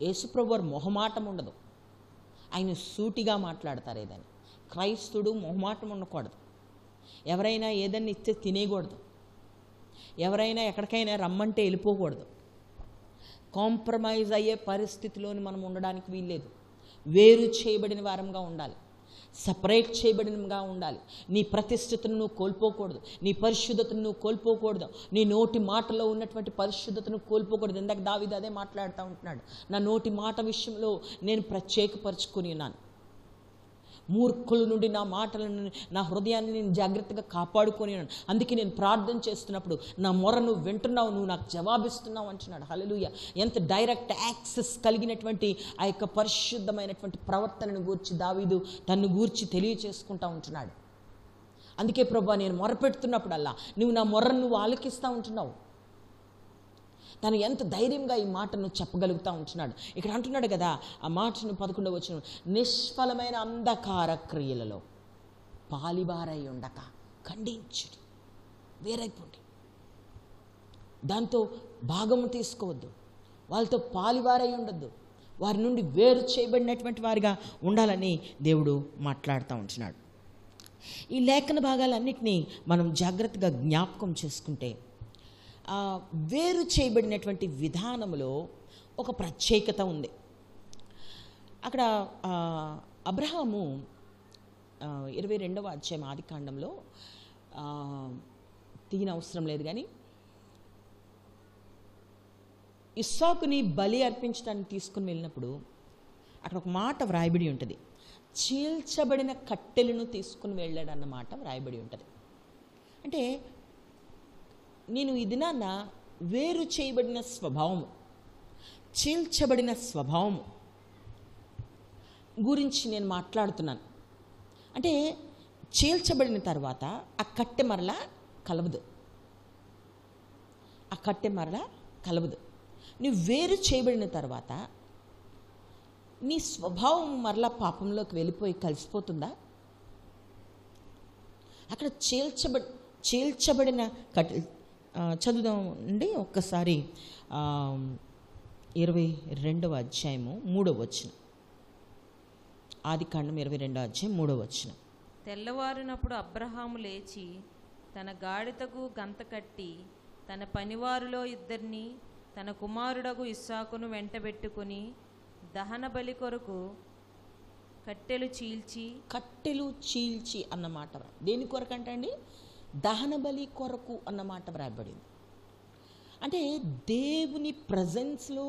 యేసు ప్రభు వారు మొహమాటం ఉండదు, ఆయన సూటిగా మాట్లాడతారు. ఏదని క్రైస్తుడు మొహమాటం ఉండకూడదు. ఎవరైనా ఏదన్నా ఇస్తే తినేయకూడదు. ఎవరైనా ఎక్కడికైనా రమ్మంటే వెళ్ళిపోకూడదు. కాంప్రమైజ్ అయ్యే పరిస్థితిలోని మనం ఉండడానికి వీల్లేదు. వేరు చేయబడిన వారంగా ఉండాలి, సపరేట్ చేయబడినగా ఉండాలి. నీ ప్రతిష్ఠతను నువ్వు కోల్పోకూడదు, నీ పరిశుద్ధతను నువ్వు కోల్పోకూడదు, నీ నోటి మాటలో ఉన్నటువంటి పరిశుద్ధతను కోల్పోకూడదు. ఇందాక దావీదు అదే మాట్లాడుతూ ఉంటున్నాడు, నా నోటి మాట విషయంలో నేను ప్రత్యేకపరుచుకొని ఉన్నాను. మూర్ఖుల నుండి నా మాటలను, నా హృదయాన్ని నేను జాగ్రత్తగా కాపాడుకొని ఉన్నాను. అందుకే నేను ప్రార్థన చేస్తున్నప్పుడు నా మొర నువ్వు వింటున్నావు, నువ్వు నాకు జవాబిస్తున్నావు అంటున్నాడు. హల్లెలూయా! ఎంత డైరెక్ట్ యాక్సెస్ కలిగినటువంటి ఆ యొక్క పరిశుద్ధమైనటువంటి ప్రవర్తనను గూర్చి దావీదు తన్ను గూర్చి తెలియచేసుకుంటూ ఉంటున్నాడు. అందుకే ప్రభువా, నేను మొరపెడుతున్నప్పుడల్లా నువ్వు నా మొర్రను నువ్వు ఆలకిస్తూ ఉంటున్నావు. తను ఎంత ధైర్యంగా ఈ మాటను చెప్పగలుగుతూ ఉంటున్నాడు. ఇక్కడ అంటున్నాడు కదా ఆ మాటను 11వ వచనం, నిష్ఫలమైన అంధకార క్రియలలో పాలివారై ఉండక ఖండించుడి, వేరైపోండి, దాంతో భాగము తీసుకోవద్దు, వాళ్ళతో పాలివారై ఉండొద్దు, వారి నుండి వేరు చేయబడినటువంటి వారిగా ఉండాలని దేవుడు మాట్లాడుతూ ఉంటున్నాడు. ఈ లేఖన భాగాలన్నింటినీ మనం జాగ్రత్తగా జ్ఞాపకం చేసుకుంటే వేరు చేయబడినటువంటి విధానంలో ఒక ప్రత్యేకత ఉంది. అక్కడ అబ్రహాము 22వ అధ్యాయం ఆదికాండంలో తీయనవసరం లేదు కానీ ఇస్సాకుని బలి అర్పించడానికి తీసుకుని వెళ్ళినప్పుడు అక్కడ ఒక మాట వ్రాయబడి ఉంటుంది, చీల్చబడిన కట్టెలను తీసుకుని వెళ్ళాడు అన్నమాట వ్రాయబడి ఉంటుంది. అంటే నేను ఈ దినాన్న వేరు చేయబడిన స్వభావము, చీల్చబడిన స్వభావము గురించి నేను మాట్లాడుతున్నాను. అంటే చీల్చబడిన తర్వాత ఆ కట్టె మరలా కలవదు, ఆ కట్టె మరలా కలవదు. నువ్వు వేరు చేయబడిన తర్వాత నీ స్వభావం మరలా పాపంలోకి వెళ్ళిపోయి కలిసిపోతుందా? అక్కడ చీల్చబడిన కట్టె చదువుదామండి ఒక్కసారి. 22వ అధ్యాయము 3వ వచనం, ఆదికాండం 22వ అధ్యాయం 3వ వచనం. తెల్లవారినప్పుడు అబ్రహాము లేచి తన గాడిదకు గంత కట్టి తన పనివారిలో 2 తన కుమారుడగు ఇస్సాకును వెంటబెట్టుకుని దహన బలి కొరకు కట్టెలు చీల్చి అన్నమాట. దేని కొరకు అంటే అండి, దహన బలి కొరకు అన్నమాట వ్రాయబడింది. అంటే దేవుని ప్రజెన్స్లో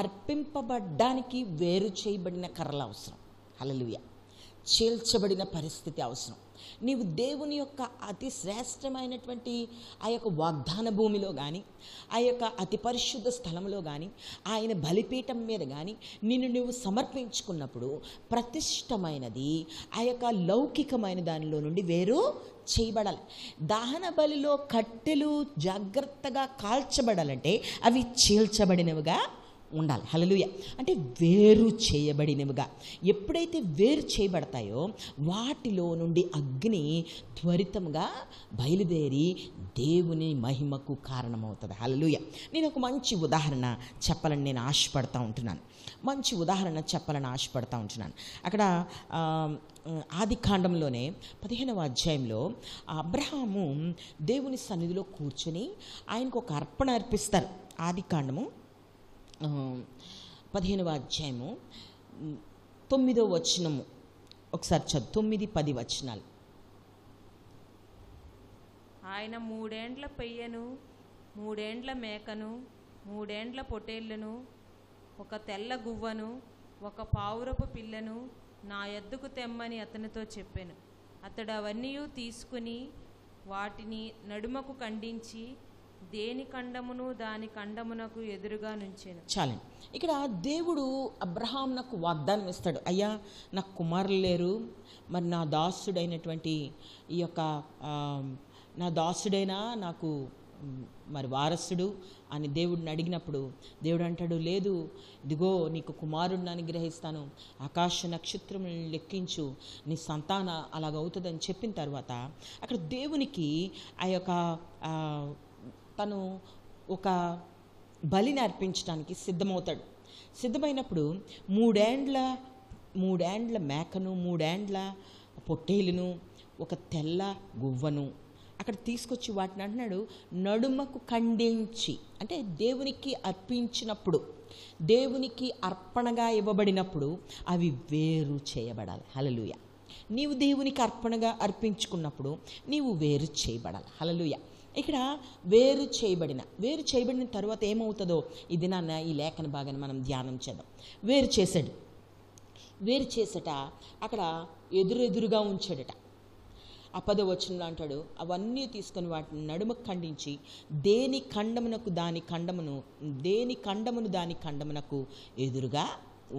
అర్పింపబడ్డానికి వేరు చేయబడిన కర్రలు అవసరం. హల్లెలూయా! చీల్చబడిన పరిస్థితి అవసరం. నీవు దేవుని యొక్క అతి శ్రేష్టమైనటువంటి ఆ యొక్క వాగ్దాన భూమిలో కానీ, ఆ యొక్క అతి పరిశుద్ధ స్థలంలో కానీ, ఆయన బలిపీఠం మీద కానీ నిన్ను నువ్వు సమర్పించుకున్నప్పుడు ప్రతిష్టమైనది ఆ యొక్క లౌకికమైన దానిలో నుండి వేరు చేయబడాలి. దహన బలిలో కట్టెలు జాగ్రత్తగా కాల్చబడాలంటే అవి చీల్చబడినవిగా ఉండాలి. హల్లెలూయా. అంటే వేరు చేయబడినవిగా. ఎప్పుడైతే వేరు చేయబడతాయో వాటిలో నుండి అగ్ని త్వరితంగా బయలుదేరి దేవుని మహిమకు కారణమవుతుంది. హల్లెలూయా. నేను ఒక మంచి ఉదాహరణ చెప్పాలని నేను ఆశపడతా ఉంటున్నాను. అక్కడ ఆది కాండంలోనే 15వ అధ్యాయంలో అబ్రహాము దేవుని సన్నిధిలో కూర్చొని ఆయనకు ఒక అర్పణ అర్పిస్తారు. ఆది కాండము 15వ అధ్యాయము 9వ వచనము ఒకసారి చదువు. 9-10 వచనాలు. ఆయన 3 ఏండ్ల పెయ్యను, 3 ఏండ్ల మేకను, 3 ఏండ్ల పొటేళ్లను, ఒక తెల్ల గువ్వను, ఒక పావురపు పిల్లను నా యొద్దకు తెమ్మని అతనితో చెప్పాను. అతడు అవన్నీ తీసుకుని వాటిని నడుమకు ఖండించి దేని ఖండమును దాని ఖండమునకు ఎదురుగా నుంచెను. చాలండి. ఇక్కడ దేవుడు అబ్రహాంనకు వాగ్దానం ఇస్తాడు. అయ్యా, నాకు కుమారులు లేరు, మరి నా దాసుడైనటువంటి ఈ యొక్క నా దాసుడైనా నాకు మరి వారసుడు అని దేవుడిని అడిగినప్పుడు దేవుడు అంటాడు, లేదు, ఇదిగో నీకు కుమారుడిని అనుగ్రహిస్తాను, ఆకాశ నక్షత్రములను లెక్కించు, నీ సంతాన అలాగవుతుందని చెప్పిన తర్వాత అక్కడ దేవునికి ఆ యొక్క తను ఒక బలిని అర్పించడానికి సిద్ధమవుతాడు. సిద్ధమైనప్పుడు 3 ఏండ్ల మేకను, 3 ఏండ్ల పొట్టేలును, ఒక తెల్ల గువ్వను అక్కడ తీసుకొచ్చి వాటిని అంటున్నాడు నడుమకు ఖండించి. అంటే దేవునికి అర్పించినప్పుడు, దేవునికి అర్పణగా ఇవ్వబడినప్పుడు అవి వేరు చేయబడాలి. హల్లెలూయా. నీవు దేవునికి అర్పణగా అర్పించుకున్నప్పుడు నీవు వేరు చేయబడాలి. హల్లెలూయా. ఇక్కడ వేరు చేయబడిన తర్వాత ఏమవుతుందో ఈ దినాన్న ఈ లేఖన భాగాన్ని మనం ధ్యానం చేద్దాం. వేరు చేసట అక్కడ ఎదురుగా ఉంచాడట. ఆ 10వ వచనంలో అంటాడు, అవన్నీ తీసుకొని వాటిని నడుమకు ఖండించి దేని ఖండమును దాని ఖండమునకు ఎదురుగా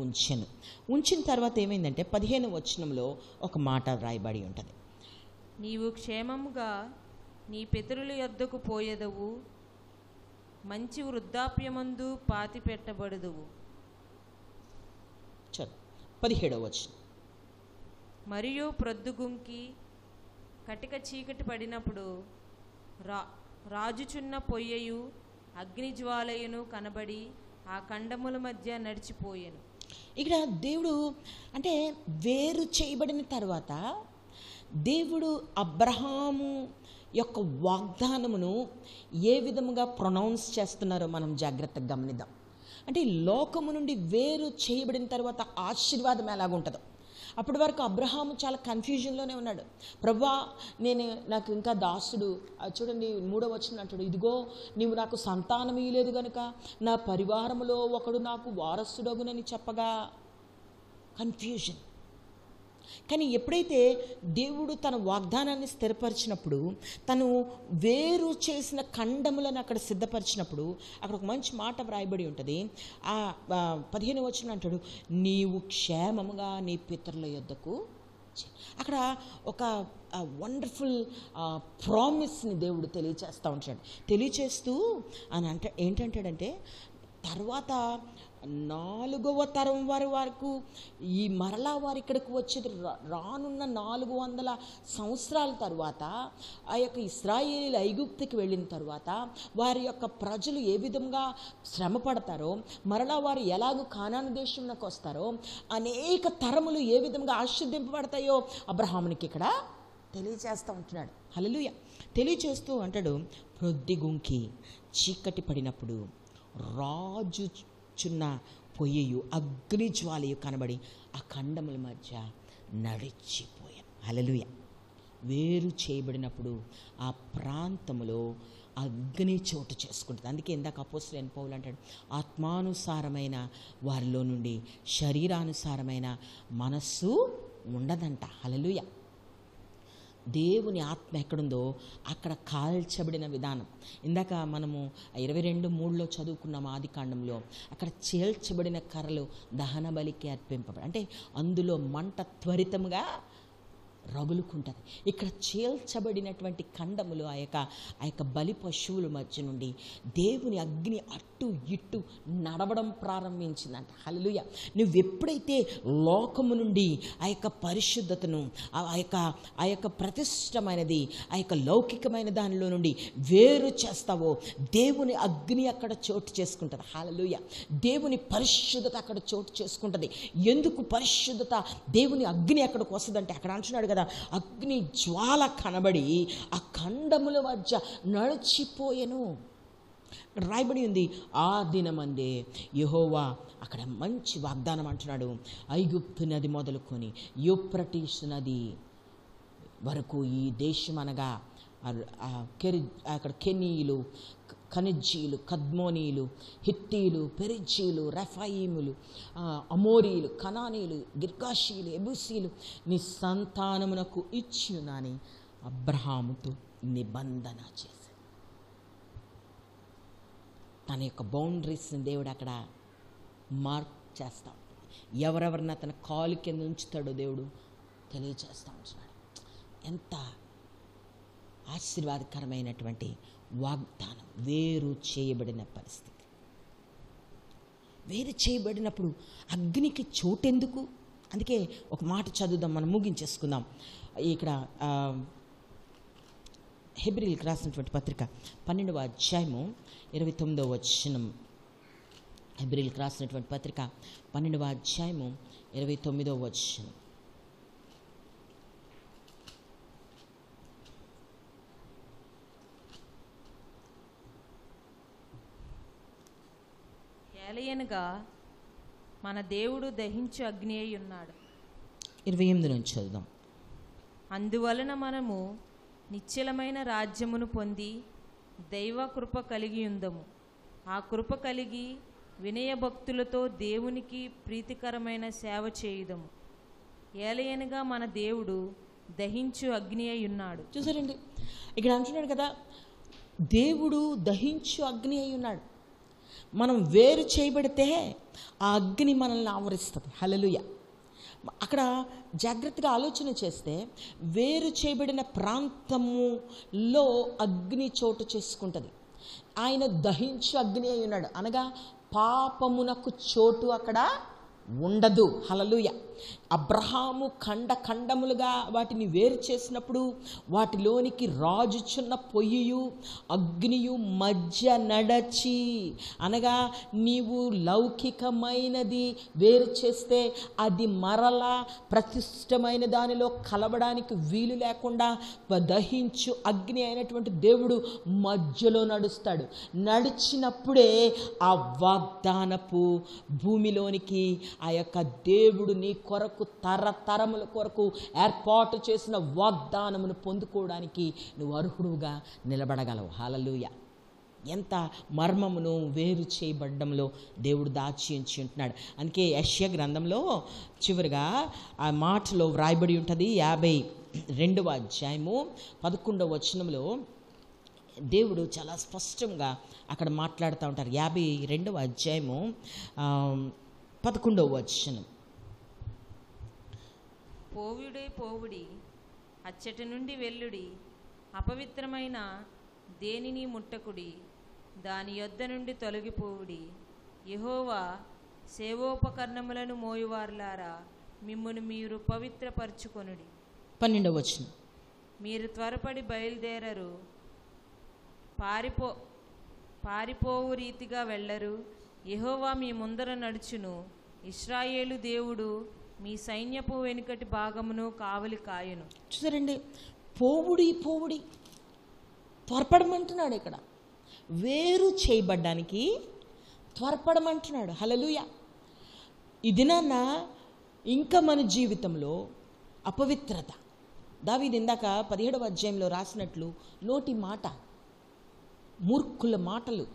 ఉంచిన తర్వాత ఏమైందంటే 15వ వచనంలో ఒక మాట రాయబడి ఉంటుంది. నీవు క్షేమముగా నీ పితరుల యొద్దకు పోయేదవు, మంచి వృద్ధాప్యమందు పాతి పెట్టబడదువు. 17వ వచనం. మరియు ప్రొద్దుగుంకి కటిక చీకటి పడినప్పుడు రాజుచున్న పొయ్యయు అగ్నిజ్వాలయును కనబడి ఆ ఖండముల మధ్య నడిచిపోయాను. ఇక్కడ దేవుడు అంటే వేరు చేయబడిన తర్వాత దేవుడు అబ్రహాము యొక్క వాగ్దానమును ఏ విధముగా ప్రొనౌన్స్ చేస్తున్నారో మనం జాగ్రత్తగా గమనిద్దాం. అంటే లోకము నుండి వేరు చేయబడిన తర్వాత ఆశీర్వాదం ఎలాగుంటుందో. అప్పటి వరకు అబ్రహాము చాలా కన్ఫ్యూజన్లోనే ఉన్నాడు. ప్రభువా, నాకు ఇంకా దాసుడు, చూడండి 3వ వచనం అంటాడు, ఇదిగో నీవు నాకు సంతానం ఇయ్యలేదు గనుక నా పరివారములో ఒకడు నాకు వారసుడగునని చెప్పగా కన్ఫ్యూజన్. కానీ ఎప్పుడైతే దేవుడు తన వాగ్దానాన్ని స్థిరపరిచినప్పుడు, తను వేరు చేసిన ఖండములను అక్కడ సిద్ధపరిచినప్పుడు అక్కడ ఒక మంచి మాట వ్రాయబడి ఉంటుంది. ఆ 15వ వచనం అంటాడు, నీవు క్షేమముగా నీ పితరుల యొద్దకు. అక్కడ ఒక వండర్ఫుల్ ప్రామిస్ని దేవుడు తెలియచేస్తూ ఏంటంటాడంటే తర్వాత 4వ తరం వారి వరకు ఈ మరలా వారు ఇక్కడికి వచ్చేది రానున్న 400 సంవత్సరాల తర్వాత ఆ యొక్క ఇశ్రాయేలీయులు ఐగుప్తుకి వెళ్ళిన తర్వాత వారి యొక్క ప్రజలు ఏ విధంగా శ్రమ పడతారో, మరలా వారు ఎలాగో కానాను దేశంలోకి వస్తారో, అనేక తరములు ఏ విధంగా ఆశీర్వదింపబడతాయో అబ్రహామునికి ఇక్కడ తెలియచేస్తూ ఉంటున్నాడు. హల్లెలూయా. తెలియచేస్తూ అంటాడు, ప్రొద్దుగుంకి చీకటి పడినప్పుడు రాజు చున్న పొయ్యయు అగ్నిజ్వాలయు కనబడి ఆ ఖండముల మధ్య నడిచిపోయాను. హల్లెలూయా. వేరు చేయబడినప్పుడు ఆ ప్రాంతములో అగ్ని చోటు చేసుకుంటుంది. అందుకే ఇందాక అపోస్తలుడైన పౌలు అంటాడు, ఆత్మానుసారమైన వారిలో నుండి శరీరానుసారమైన మనస్సు ఉండదంట. హల్లెలూయా. దేవుని ఆత్మ ఎక్కడుందో అక్కడ కాల్చబడిన విధానం. ఇందాక మనము 22:3 చదువుకున్నాము ఆది కాండంలో. అక్కడ చీల్చబడిన కర్రలు దహన బలికి అర్పింపబడి, అంటే అందులో మంట త్వరితముగా రగులుకుంటుంది. ఇక్కడ చీల్చబడినటువంటి ఖండములు ఆ యొక్క బలి పశువుల మధ్య నుండి దేవుని అగ్ని అట్టు ఇట్టు నడవడం ప్రారంభించిందంట. హల్లెలూయ. నువ్వు ఎప్పుడైతే లోకము నుండి ఆ యొక్క పరిశుద్ధతను ఆ యొక్క ప్రతిష్టమైనది ఆ యొక్క లౌకికమైన దానిలో నుండి వేరు చేస్తావో దేవుని అగ్ని అక్కడ చోటు చేసుకుంటుంది. హల్లెలూయ. దేవుని పరిశుద్ధత అక్కడ చోటు చేసుకుంటుంది. ఎందుకు పరిశుద్ధత దేవుని అగ్ని అక్కడికి వస్తుందంటే అక్కడ అంటున్నాడు కదా, అగ్ని జ్వాల కనబడి ఆ ఖండముల మధ్య నడిచిపోయెను. అక్కడ రాయబడి ఉంది, ఆ దినమందే యెహోవా అక్కడ మంచి వాగ్దానం అంటున్నాడు. ఐగుప్తు నది మొదలుకొని యూఫ్రటీస్ నది వరకు ఈ దేశం అనగా అక్కడ కెనీయులు, కనిజ్జీలు, కద్మోనీయులు, హిత్తీలు, పెరిజ్జీలు, రెఫాయిములు, అమోరీలు, కనానీయులు, గిర్గాషీలు, ఎబూసీలు నీ సంతానమునకు ఇచ్చునని అబ్రహాముతో నిబంధన చేశాడు. తన యొక్క బౌండరీస్ని దేవుడు అక్కడ మార్క్ చేస్తా ఉంటాడు. ఎవరెవరిని తన కాలు కింద ఉంచుతాడో దేవుడు తెలియజేస్తూ ఉంటున్నాడు. ఎంత ఆశీర్వాదకరమైనటువంటి వాగ్దానం. వేరు చేయబడిన పరిస్థితి. వేరు చేయబడినప్పుడు అగ్నికి చోటెందుకు? అందుకే ఒక మాట చదువుదాం, మనం ముగించేసుకుందాం. ఇక్కడ హెబ్రీయులకు రాసినటువంటి పత్రిక 12వ అధ్యాయము 29వ వచనం. హెబ్రీయులకు రాసినటువంటి పత్రిక 12వ అధ్యాయము 29వ వచనం. ఏలయనగా మన దేవుడు దహించు అగ్ని అయి ఉన్నాడు. 28 నుంచి చదువుదాం. అందువలన మనము నిశ్చలమైన రాజ్యమును పొంది దైవ కృప కలిగి ఉందము. ఆ కృప కలిగి వినయభక్తులతో దేవునికి ప్రీతికరమైన సేవ చేయుదము. ఏలయనగా మన దేవుడు దహించు అగ్ని అయి ఉన్నాడు. చూసారండి, ఇక్కడ అంటున్నాడు కదా, దేవుడు దహించు అగ్ని అయి ఉన్నాడు. మనం వేరు చేయబడితే ఆ అగ్ని మనల్ని ఆవరిస్తుంది. హల్లెలూయా. అక్కడ జాగ్రత్తగా ఆలోచన చేస్తే వేరు చేయబడిన ప్రాంతములో అగ్ని చోటు చేసుకుంటుంది. ఆయన దహించు అగ్ని అయి ఉన్నాడు అనగా పాపమునకు చోటు అక్కడ ఉండదు. హల్లెలూయా. అబ్రహాము ఖండములుగా వాటిని వేరు చేసినప్పుడు వాటిలోనికి రాజుచున్న పొయ్యియు అగ్నియు మధ్య నడచి, అనగా నీవు లౌకికమైనది వేరు చేస్తే అది మరలా ప్రతిష్టమైన దానిలో కలవడానికి వీలు లేకుండా దహించు అగ్ని అయినటువంటి దేవుడు మధ్యలో నడుస్తాడు. నడిచినప్పుడే ఆ వాగ్దానపు భూమిలోనికి ఆ యొక్క దేవుడు నీ కొరకు తరతరముల కొరకు ఏర్పాటు చేసిన వాగ్దానమును పొందుకోవడానికి నువ్వు అర్హుడుగా నిలబడగలవు. హల్లెలూయా. ఎంత మర్మమును వేరు చేయబడ్డంలో దేవుడు దాచి ఉంచి ఉంటున్నాడు. అందుకే యెషయా గ్రంథంలో చివరిగా ఆ మాటలో వ్రాయబడి ఉంటుంది, 52వ అధ్యాయము 11వ వచనంలో దేవుడు చాలా స్పష్టంగా అక్కడ మాట్లాడుతూ ఉంటారు. 52వ అధ్యాయము 11వ వచనం. పోవుడి అచ్చటి నుండి వెల్లుడి, అపవిత్రమైన దేనిని ముట్టకుడి, దాని యొద్ద నుండి తొలగిపోవుడి. యెహోవా సేవోపకరణములను మోయువారులారా, మిమ్మును మీరు పవిత్రపరచుకొనుడి. 12వ వచనం. మీరు త్వరపడి బయలుదేరరు, పారిపోవు రీతిగా వెళ్ళరు. యెహోవా మీ ముందర నడుచును. ఇశ్రాయేలు దేవుడు మీ సైన్యపు వెనుకటి భాగమును కావలి కాయును. చూసారండి, పోవుడి త్వరపడమంటున్నాడు. ఇక్కడ వేరు చేయబడ్డానికి త్వరపడమంటున్నాడు. హల్లెలూయా. ఈ దినాన్న ఇంకా మన జీవితంలో అపవిత్రత, దావీదు ఇందాక 17వ అధ్యాయంలో రాసినట్లు నోటి మాట, మూర్ఖుల మాటలు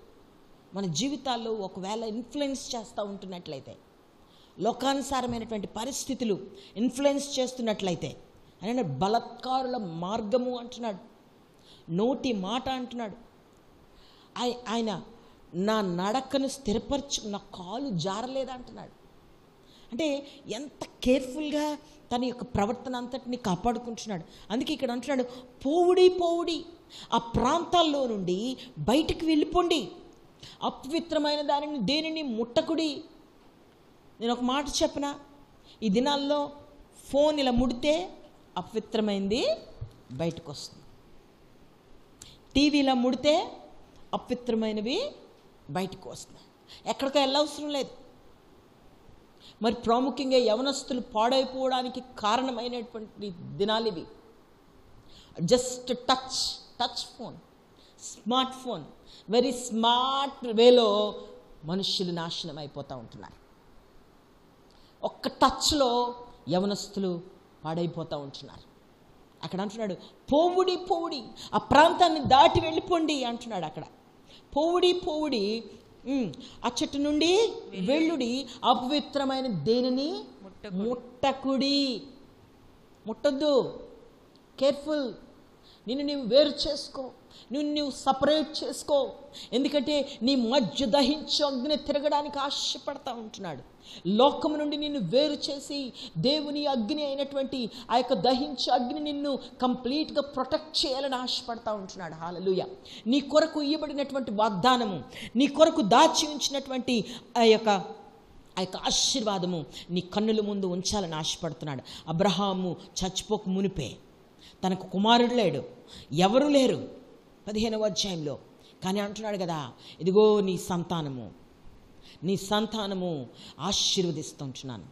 మన జీవితాల్లో ఒకవేళ ఇన్ఫ్లుయెన్స్ చేస్తూ ఉంటున్నట్లయితే, లోకానుసారమైనటువంటి పరిస్థితులు ఇన్ఫ్లుయెన్స్ చేస్తున్నట్లయితే, ఆయన బలత్కారుల మార్గము అంటున్నాడు, నోటి మాట అంటున్నాడు. ఆయన నా నడకను స్థిరపరచు, నా కాలు జారలేదంటున్నాడు. అంటే ఎంత కేర్ఫుల్గా తన యొక్క ప్రవర్తన అంతటిని కాపాడుకుంటున్నాడు. అందుకే ఇక్కడ అంటున్నాడు, పోవుడి ఆ ప్రాంతాల్లో నుండి బయటికి వెళ్ళిపోండి, అపవిత్రమైన దేనిని ముట్టకుడి. నేను ఒక మాట చెప్పనా, ఈ దినాల్లో ఫోన్ ఇలా ముడితే అపవిత్రమైంది బయటకు వస్తుంది, టీవీలో ముడితే అపవిత్రమైనవి బయటకు వస్తున్నాయి. ఎక్కడికో వెళ్ళవసరం లేదు. మరి ప్రాముఖ్యంగా యవనస్తులు పాడైపోవడానికి కారణమైనటువంటి దినాలు ఇవి. Just touch phone, smart phone, very smart వేలో మనుష్యులు నాశనం అయిపోతూ ఉంటున్నారు. ఒక్క టచ్లో యవనస్తులు పాడైపోతూ ఉంటున్నారు. అక్కడ అంటున్నాడు, పోవుడి ఆ ప్రాంతాన్ని దాటి వెళ్ళిపోండి అంటున్నాడు. అక్కడ పోవుడి ఆ చెట్టు నుండి వెళ్ళుడి, అపవిత్రమైన దేనిని ముట్టకుడి. ముట్టద్దు, కేర్ఫుల్. నిన్ను నీవు వేరు చేసుకో, నువ్వు సపరేట్ చేసుకో. ఎందుకంటే నీ మధ్య దహించు అగ్ని తిరగడానికి ఆశపడతా ఉంటున్నాడు. లోకము నుండి నిన్ను వేరు చేసి దేవుని అగ్ని అయినటువంటి ఆ యొక్క దహించు అగ్ని నిన్ను కంప్లీట్గా ప్రొటెక్ట్ చేయాలని ఆశపడతా ఉంటున్నాడు. హల్లెలూయా. నీ కొరకు ఇవ్వబడినటువంటి వాగ్దానము, నీ కొరకు దాచి ఉంచినటువంటి ఆ యొక్క ఆశీర్వాదము నీ కన్నుల ముందు ఉంచాలని ఆశపడుతున్నాడు. అబ్రహాము చచ్చిపోక మునిపే తనకు కుమారుడు లేడు, ఎవరు లేరు 15వ అధ్యాయంలో. కానీ అంటున్నాడు కదా, ఇదిగో నీ సంతానము ఆశీర్వదిస్తుంటున్నాను.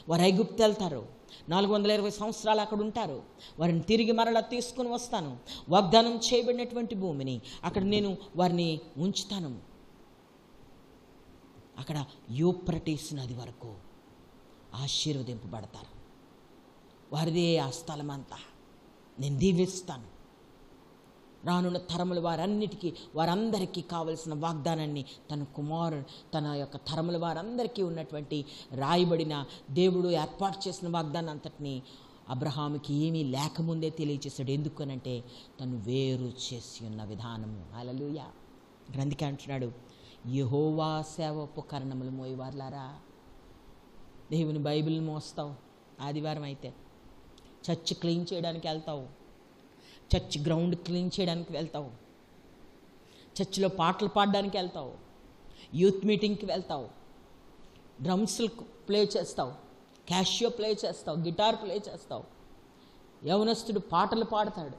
వారు ఐగుప్తు వెళ్తారు, 420 సంవత్సరాలు అక్కడ ఉంటారు. వారిని తిరిగి మరలా తీసుకుని వస్తాను. వాగ్దానం చేయబడినటువంటి భూమిని అక్కడ నేను వారిని ఉంచుతాను. అక్కడ యూప్రటీస్ నది వరకు ఆశీర్వదింపబడతారు. వారిదే ఆ స్థలం అంతా నేను దీవిస్తాను. రానున్న తరములు వారందరికీ కావలసిన వాగ్దానాన్ని తన యొక్క తరముల వారందరికీ ఉన్నటువంటి రాయబడిన దేవుడు ఏర్పాటు చేసిన వాగ్దానం అంతటిని అబ్రహాముకి ఏమీ లేకముందే తెలియచేశాడు. ఎందుకనంటే తను వేరు చేసి ఉన్న విధానము. హల్లెలూయా. అందుకే అంటున్నాడు, యెహోవా సేవ ఉపకరణములు మోయవార్లారా. దేవుని బైబిల్ మోస్తావు, ఆదివారం అయితే చర్చ్ క్లీన్ చేయడానికి వెళ్తావు, చర్చ్ గ్రౌండ్ క్లీన్ చేయడానికి వెళ్తావు, చర్చిలో పాటలు పాడడానికి వెళ్తావు, యూత్ మీటింగ్కి వెళ్తావు, డ్రమ్స్ ప్లే చేస్తావు, క్యాషియో ప్లే చేస్తావు, గిటార్ ప్లే చేస్తావు, యవనస్తుడు పాటలు పాడతాడు,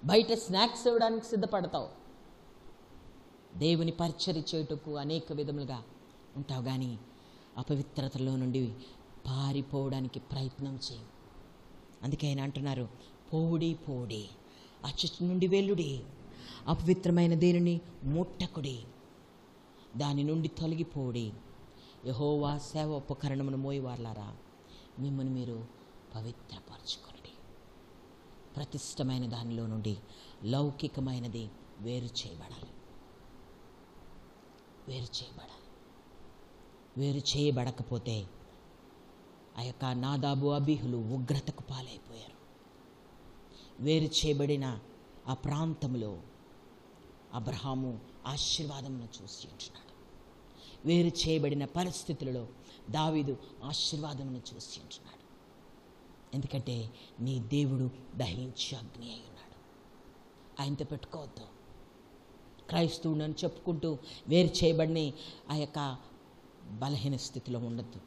బయట స్నాక్స్ ఇవ్వడానికి సిద్ధపడతావు, దేవుని పరిచర్య చేయుటకు అనేక విధములుగా ఉంటావు. కానీ అపవిత్రతలో నుండి పారిపోవడానికి ప్రయత్నం చేయి. అందుకే ఆయన అంటున్నారు, పోవుడి ఆ చెట్టు నుండి వెళ్ళుడి, అపవిత్రమైన దేనిని ముట్టకుడి, దాని నుండి తొలగిపోడి. యెహోవా సేవ ఉపకరణమును మోయవార్లారా, మిమ్మల్ని మీరు పవిత్రపరచుకొనుడి. ప్రతిష్టమైన దానిలో నుండి లౌకికమైనది వేరు చేయబడాలి. వేరు చేయబడకపోతే ఆ యొక్క నాదాబు అబీహులు ఉగ్రతకు పాలైపోయారు. వేరు చేయబడిన ఆ ప్రాంతంలో అబ్రహాము ఆశీర్వాదమును చూసి ఉంటున్నాడు. వేరు చేయబడిన పరిస్థితులలో దావీదు ఆశీర్వాదమును చూసి ఉంటున్నాడు. ఎందుకంటే నీ దేవుడు దహించి అగ్ని అయి ఉన్నాడు. ఆయనతో పెట్టుకోవద్దు. క్రైస్తవుడు అని చెప్పుకుంటూ వేరు చేయబడిన ఆ యొక్క బలహీన స్థితిలో ఉండద్దు.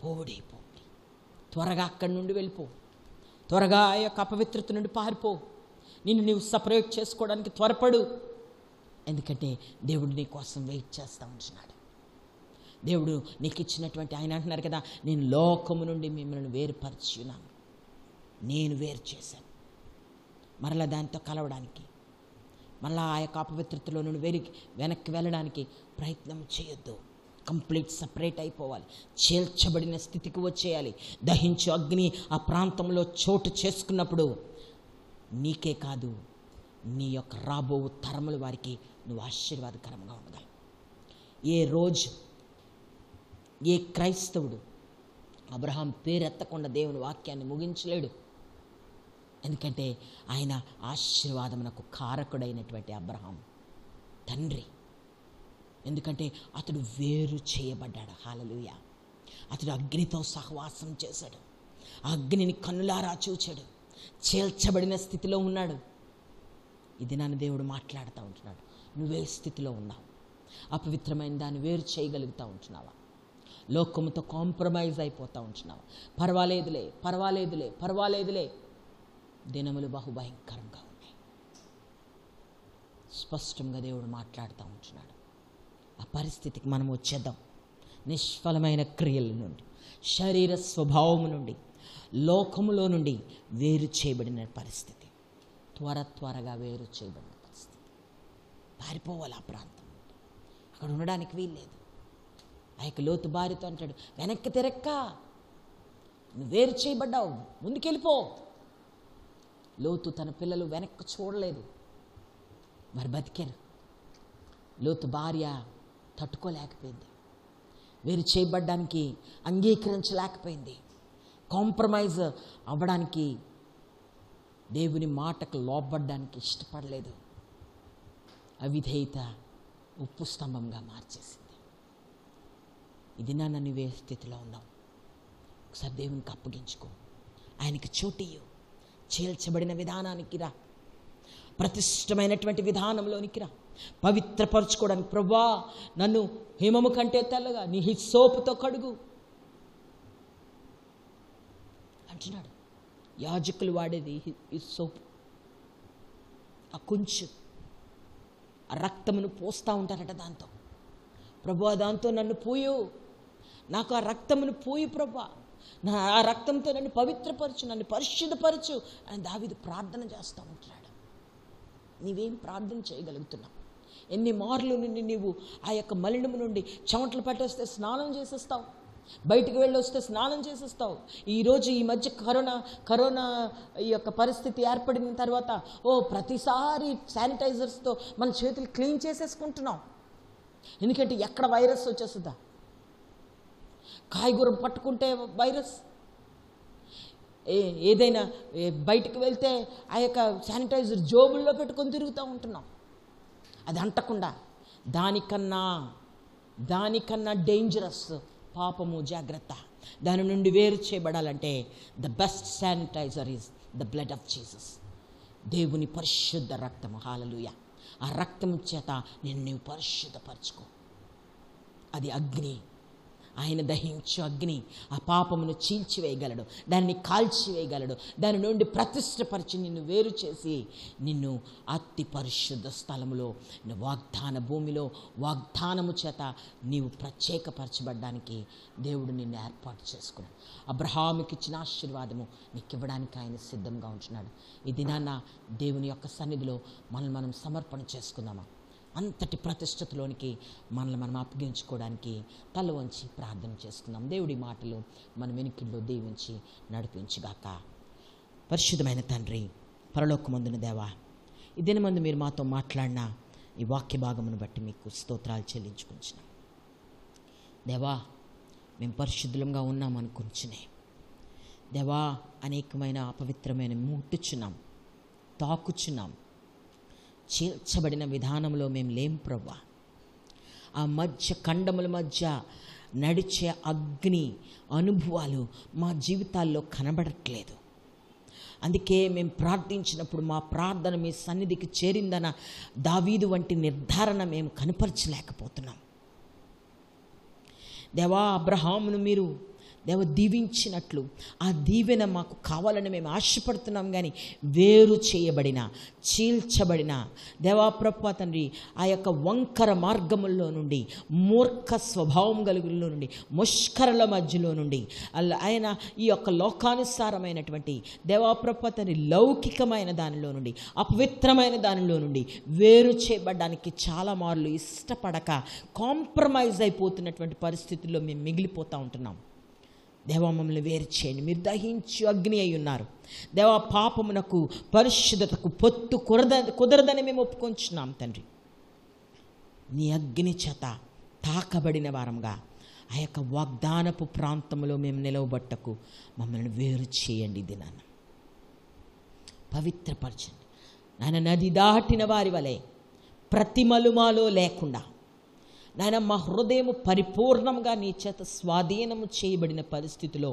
పోవుడి, త్వరగా అక్కడి నుండి వెళ్ళిపో. త్వరగా ఆ యొక్క అపవిత్రత నుండి పారిపో. నిన్ను నీవు సపరేట్ చేసుకోవడానికి త్వరపడు. ఎందుకంటే దేవుడు నీ కోసం వెయిట్ చేస్తూ ఉంటున్నాడు. దేవుడు నీకు ఇచ్చినటువంటి ఆయన అంటున్నారు కదా, నేను లోకము నుండి మిమ్మల్ని వేరుపరిచి ఉన్నాను, నేను వేరు చేశాను. మరలా దానితో కలవడానికి, మళ్ళా ఆ యొక్క అపవిత్రతలో నుండి వెనక్కి వెళ్ళడానికి ప్రయత్నం చేయొద్దు. కంప్లీట్ సపరేట్ అయిపోవాలి, చేల్చబడిన స్థితికి వచ్చేయాలి. దహించు అగ్ని ఆ ప్రాంతంలో చోటు చేసుకున్నప్పుడు నీకే కాదు, నీ యొక్క రాబో తరముల వారికి నువ్వు ఆశీర్వాదకరంగా ఉండగలవు. ఏ రోజు ఏ క్రైస్తవుడు అబ్రహాం పేరెత్తకుండా దేవుని వాక్యాన్ని ముగించలేడు. ఎందుకంటే ఆయన ఆశీర్వాదమునకు కారకుడైనటువంటి అబ్రహాం తండ్రి. ఎందుకంటే అతడు వేరు చేయబడ్డాడు. హల్లెలూయా. అతడు అగ్నితో సహవాసం చేశాడు, ఆ అగ్నిని కన్నులారా చూచాడు, చేల్చబడిన స్థితిలో ఉన్నాడు. ఇది నన్ను దేవుడు మాట్లాడుతూ ఉంటున్నాడు. నువ్వే స్థితిలో ఉన్నావు? అపవిత్రమైన దాన్ని వేరు చేయగలుగుతూ ఉంటున్నావా? లోకముతో కాంప్రమైజ్ అయిపోతూ ఉంటున్నావా? పర్వాలేదులే పర్వాలేదులే పర్వాలేదులే. దినములు బహుభయంకరంగా ఉన్నాయి. స్పష్టంగా దేవుడు మాట్లాడుతూ ఉంటున్నాడు. ఆ పరిస్థితికి మనం వచ్చేద్దాం. నిష్ఫలమైన క్రియల నుండి, శరీర స్వభావము నుండి, లోకములో నుండి వేరు చేయబడిన పరిస్థితి, త్వరగా వేరు చేయబడిన పరిస్థితి. పారిపోవాలి ఆ ప్రాంతం నుండి. అక్కడ ఉండడానికి వీల్లేదు. ఆ యొక్క లోతు భార్యతో అంటాడు, వెనక్కి తిరక్క, నువ్వు వేరు చేయబడ్డావు, ముందుకెళ్ళిపో. లోతు తన పిల్లలు వెనక్కి చూడలేదు, వారు బతికారు. లోతు భార్య తట్టుకోలేకపోయింది, వేరు చేయబడ్డానికి అంగీకరించలేకపోయింది, కాంప్రమైజ్ అవ్వడానికి, దేవుని మాటకు లోబడ్డానికి ఇష్టపడలేదు. అవిధేయత ఉప్పు స్తంభంగా మార్చేసింది. ఇది నా నువ్వే స్థితిలో ఉన్నావు. ఒకసారి దేవునికి అప్పగించుకో, ఆయనకి చోటియ్యు. చేల్చబడిన విధానానికి రా, ప్రతిష్టమైనటువంటి విధానంలోనికి రా, పవిత్రపరచుకోవడానికి. ప్రభువా, నన్ను హిమము కంటే తెల్లగా నీ హిస్సోపుతో కడుగు అంటున్నాడు. యాజకులు వాడేది హిస్సోపు, ఆ కొంచెం ఆ రక్తమును పోస్తూ ఉంటారట దాంతో. ప్రభువా, దాంతో నన్ను పూయు, నాకు ఆ రక్తమును పూయు ప్రభువా, ఆ రక్తంతో నన్ను పవిత్రపరచు, నన్ను పరిశుద్ధపరచు అని దావీదు ప్రార్థన చేస్తూ ఉంటున్నాడు. నీవేం ప్రార్థన చేయగలుగుతున్నావు? ఎన్ని మార్లు నుండి నీవు ఆ యొక్క మలినము నుండి చెమటలు పట్టేస్తే స్నానం చేసేస్తావు, బయటికి వెళ్ళి వస్తే స్నానం చేసేస్తావు. ఈరోజు ఈ మధ్య కరోనా ఈ యొక్క పరిస్థితి ఏర్పడిన తర్వాత ప్రతిసారి శానిటైజర్స్తో మన చేతులు క్లీన్ చేసేసుకుంటున్నాం. ఎందుకంటే ఎక్కడ వైరస్ వచ్చేస్తుందా? కాయగూర పట్టుకుంటే వైరస్, ఏదైనా బయటకు వెళ్తే ఆ యొక్క శానిటైజర్ జోబుల్లో పెట్టుకొని తిరుగుతూ ఉంటున్నాం. అది అంటకుండా దానికన్నా డేంజరస్ పాపము. జాగ్రత్త. దాని నుండి వేరు చేయబడాలంటే the best sanitizer is the blood of Jesus, దేవుని పరిశుద్ధ రక్తము. హల్లెలూయా. ఆ రక్తము చేత నీవు పరిశుద్ధపరచుకో. అది అగ్ని, ఆయన దహించు అగ్ని ఆ పాపమును చీల్చివేయగలడు, దాన్ని కాల్చివేయగలడు, దాని నుండి ప్రతిష్టపరిచి నిన్ను వేరు చేసి నిన్ను అతి పరిశుద్ధ స్థలములో, వాగ్దాన భూమిలో వాగ్దానము చేత నీవు ప్రత్యేకపరచబడ్డానికి దేవుడు నిన్ను ఏర్పాటు చేసుకున్నాడు. అబ్రహాముకి ఇచ్చిన ఆశీర్వాదము నీకు ఇవ్వడానికి ఆయన సిద్ధంగా ఉంటున్నాడు. ఈ దినాన దేవుని యొక్క సన్నిధిలో మనల్ని మనం సమర్పణ చేసుకుందామా? అంతటి ప్రతిష్టతలోనికి మనల్ని మనం అప్పగించుకోవడానికి తల వంచి ప్రార్థన చేసుకుందాం. దేవుడి మాటలు మన వెనుకల్లో దీవించి నడిపించుగాక. పరిశుద్ధమైన తండ్రి, పరలోకమందున దేవా, ఈ దినమందు మీరు మాతో మాట్లాడిన ఈ వాక్య భాగమును బట్టి మీకు స్తోత్రాలు చెల్లించుకుంటున్నాం. దేవా, మేము పరిశుద్ధంగా ఉన్నాం అనుకుంటున్నాం దేవా, అనేకమైన అపవిత్రమైన ముట్టుచున్నాం, తాకుచున్నాం, చీల్చబడిన విధానంలో మేము లేం ప్రభువా. ఆ మధ్య ఖండముల మధ్య నడిచే అగ్ని అనుభవాలు మా జీవితాల్లో కనబడట్లేదు. అందుకే మేము ప్రార్థించినప్పుడు మా ప్రార్థన మీ సన్నిధికి చేరిందన్న దావీదు వంటి నిర్ధారణ మేము కనపరచలేకపోతున్నాం. దేవా, అబ్రహామును మీరు దీవించినట్లు ఆ దీవెన మాకు కావాలని మేము ఆశపడుతున్నాం. కానీ వేరు చేయబడిన, చీల్చబడిన దేవాప్రభు తండ్రి ఆ యొక్క వంకర మార్గముల్లో నుండి, మూర్ఖ స్వభావం గలుగుల్లో నుండి, ముష్కరల మధ్యలో నుండి, ఆయన ఈ యొక్క లోకానుసారమైనటువంటి దేవాప్రభు తండ్రి లౌకికమైన దానిలో నుండి, అపవిత్రమైన దానిలో నుండి వేరు చేయబడడానికి చాలా మార్లు ఇష్టపడక కాంప్రమైజ్ అయిపోతున్నటువంటి పరిస్థితుల్లో మేము మిగిలిపోతూ ఉంటున్నాం. దేవా, మమ్మల్ని వేరు చేయండి. మీరు దహించు అగ్ని అయి ఉన్నారు దేవా. పాపమునకు పరిశుద్ధతకు పొత్తు కుదరదని మేము ఒప్పుకొంచున్నాం తండ్రి. నీ అగ్ని చేత తాకబడిన వారంగా ఆ యొక్క వాగ్దానపు ప్రాంతంలో మేము నిలవబట్టకు మమ్మల్ని వేరు చేయండి. దినాన పవిత్రపరచండి నాయన. నది దాటిన వారి వలె ప్రతి మలుమాలో లేకుండా నాయన మా హృదయము పరిపూర్ణంగా నీ చేత స్వాధీనము చేయబడిన పరిస్థితిలో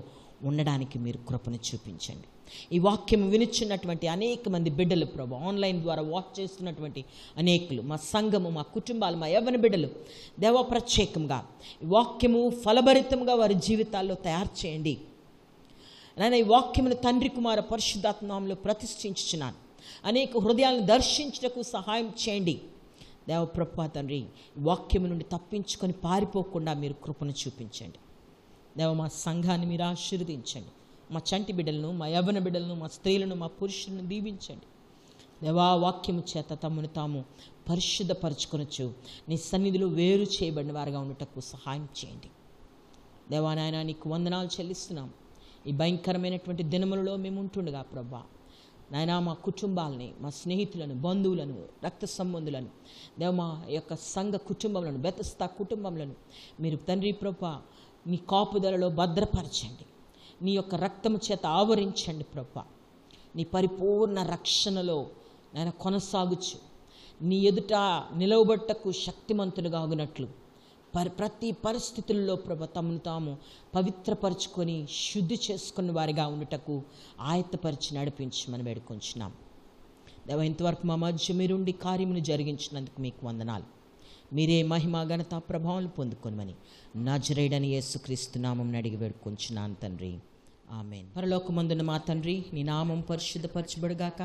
ఉండడానికి మీరు కృపను చూపించండి. ఈ వాక్యం వినిచున్నటువంటి అనేక మంది బిడ్డలు ప్రభు, ఆన్లైన్ ద్వారా వాచ్ చేస్తున్నటువంటి అనేకులు, మా సంఘము, మా కుటుంబాలు, మా యవ్వన బిడ్డలు దేవ ప్రత్యేకంగా ఈ వాక్యము ఫలభరితంగా వారి జీవితాల్లో తయారు చేయండి. నాయన ఈ వాక్యమును తండ్రి కుమార పరిశుద్ధాత్మ నామములో ప్రతిష్ఠించుచున్నాను. అనేక హృదయాలను దర్శించుటకు సహాయం చేయండి దేవ ప్రభా తండ్రి. వాక్యము నుండి తప్పించుకొని పారిపోకుండా మీరు కృపను చూపించండి దేవ. మా సంఘాన్ని మీరు ఆశీర్వదించండి. మా చంటి బిడ్డలను, మా యవ్వన బిడ్డలను, మా స్త్రీలను, మా పురుషులను దీవించండి దేవా. వాక్యము చేత తమను తాము పరిశుద్ధపరచుకొనొచ్చు నీ సన్నిధిలో వేరు చేయబడిన వారుగా ఉండటకు సహాయం చేయండి దేవా. నాయన నీకు వందనాలు చెల్లిస్తున్నాం. ఈ భయంకరమైనటువంటి దినములలో మేము ఉంటుండగా ప్రభా నాయన మా కుటుంబాలని, మా స్నేహితులను, బంధువులను, రక్త సంబంధులను దేవ, మా యొక్క సంఘ కుటుంబములను, బెతస్తా కుటుంబములను మీరు తండ్రి ప్రభా నీ కాపుదలలో భద్రపరచండి. నీ యొక్క రక్తము చేత ఆవరించండి ప్రభా. నీ పరిపూర్ణ రక్షణలో నేను కొనసాగుచు నీ ఎదుట నిలవబట్టకు శక్తిమంతులుగా ఆగునట్లు ప్రతి పరిస్థితుల్లో ప్రభ తమను తాము పవిత్రపరచుకొని శుద్ధి చేసుకున్న వారిగా ఉండటకు ఆయత్తపరిచి నడిపించమని వేడుకొంచున్నాం దేవ. ఇంతవరకు మా మధ్య మీరుండి కార్యమును జరిగించినందుకు మీకు వందనాలు. మీరే మహిమ ఘనత ప్రభావాలు పొందుకొనమని నజరేయుడైన యేసుక్రీస్తు నామమున అడిగి వేడుకొంచున్నాను తండ్రి, ఆమేన్. పరలోకమందున్న మా తండ్రి, నీ నామం పరిశుద్ధపరచబడుగాక,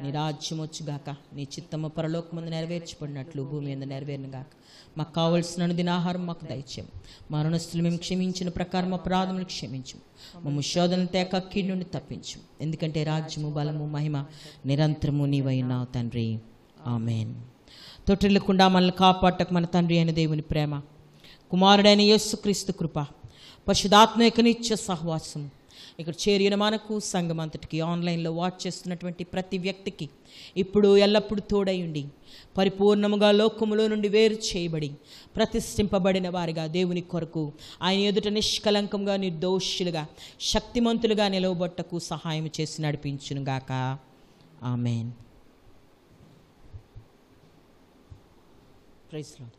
నీ రాజ్యం వచ్చుగాక, నీ చిత్తము పరలోకమందు నెరవేర్చబడినట్లు భూమి మీద నెరవేరునుగాక. మాకు కావలసిన దినాహారం మాకు దయచేయం. మా రుణస్తులు మేము క్షమించిన ప్రకారం అపరాధములు క్షమించు. మమ్ము శోధన తేక కీడు నుండి తప్పించు. ఎందుకంటే రాజ్యము, బలము, మహిమ నిరంతరము నీవై ఉన్నావు తండ్రి, ఆమేన్. తొట్టిల్లకుండా మనల్ని కాపాడటకు మన తండ్రి అయిన దేవుని ప్రేమ, కుమారుడైన యేసుక్రీస్తు కృప, పరిశుద్ధాత్మ యొక్క నిత్య సహవాసం ఇక్కడ చేరిన మనకు సంఘం అంతటికి, ఆన్లైన్లో వాచ్ చేస్తున్నటువంటి ప్రతి వ్యక్తికి ఇప్పుడు ఎల్లప్పుడూ తోడై ఉండి పరిపూర్ణముగా లోకములో నుండి వేరు చేయబడి ప్రతిష్ఠింపబడిన వారిగా దేవుని కొరకు ఆయన ఎదుట నిష్కలంకంగా, నిర్దోషులుగా, శక్తిమంతులుగా నిలవబట్టకు సహాయం చేసి నడిపించునుగాక, ఆమేన్. Praise lord.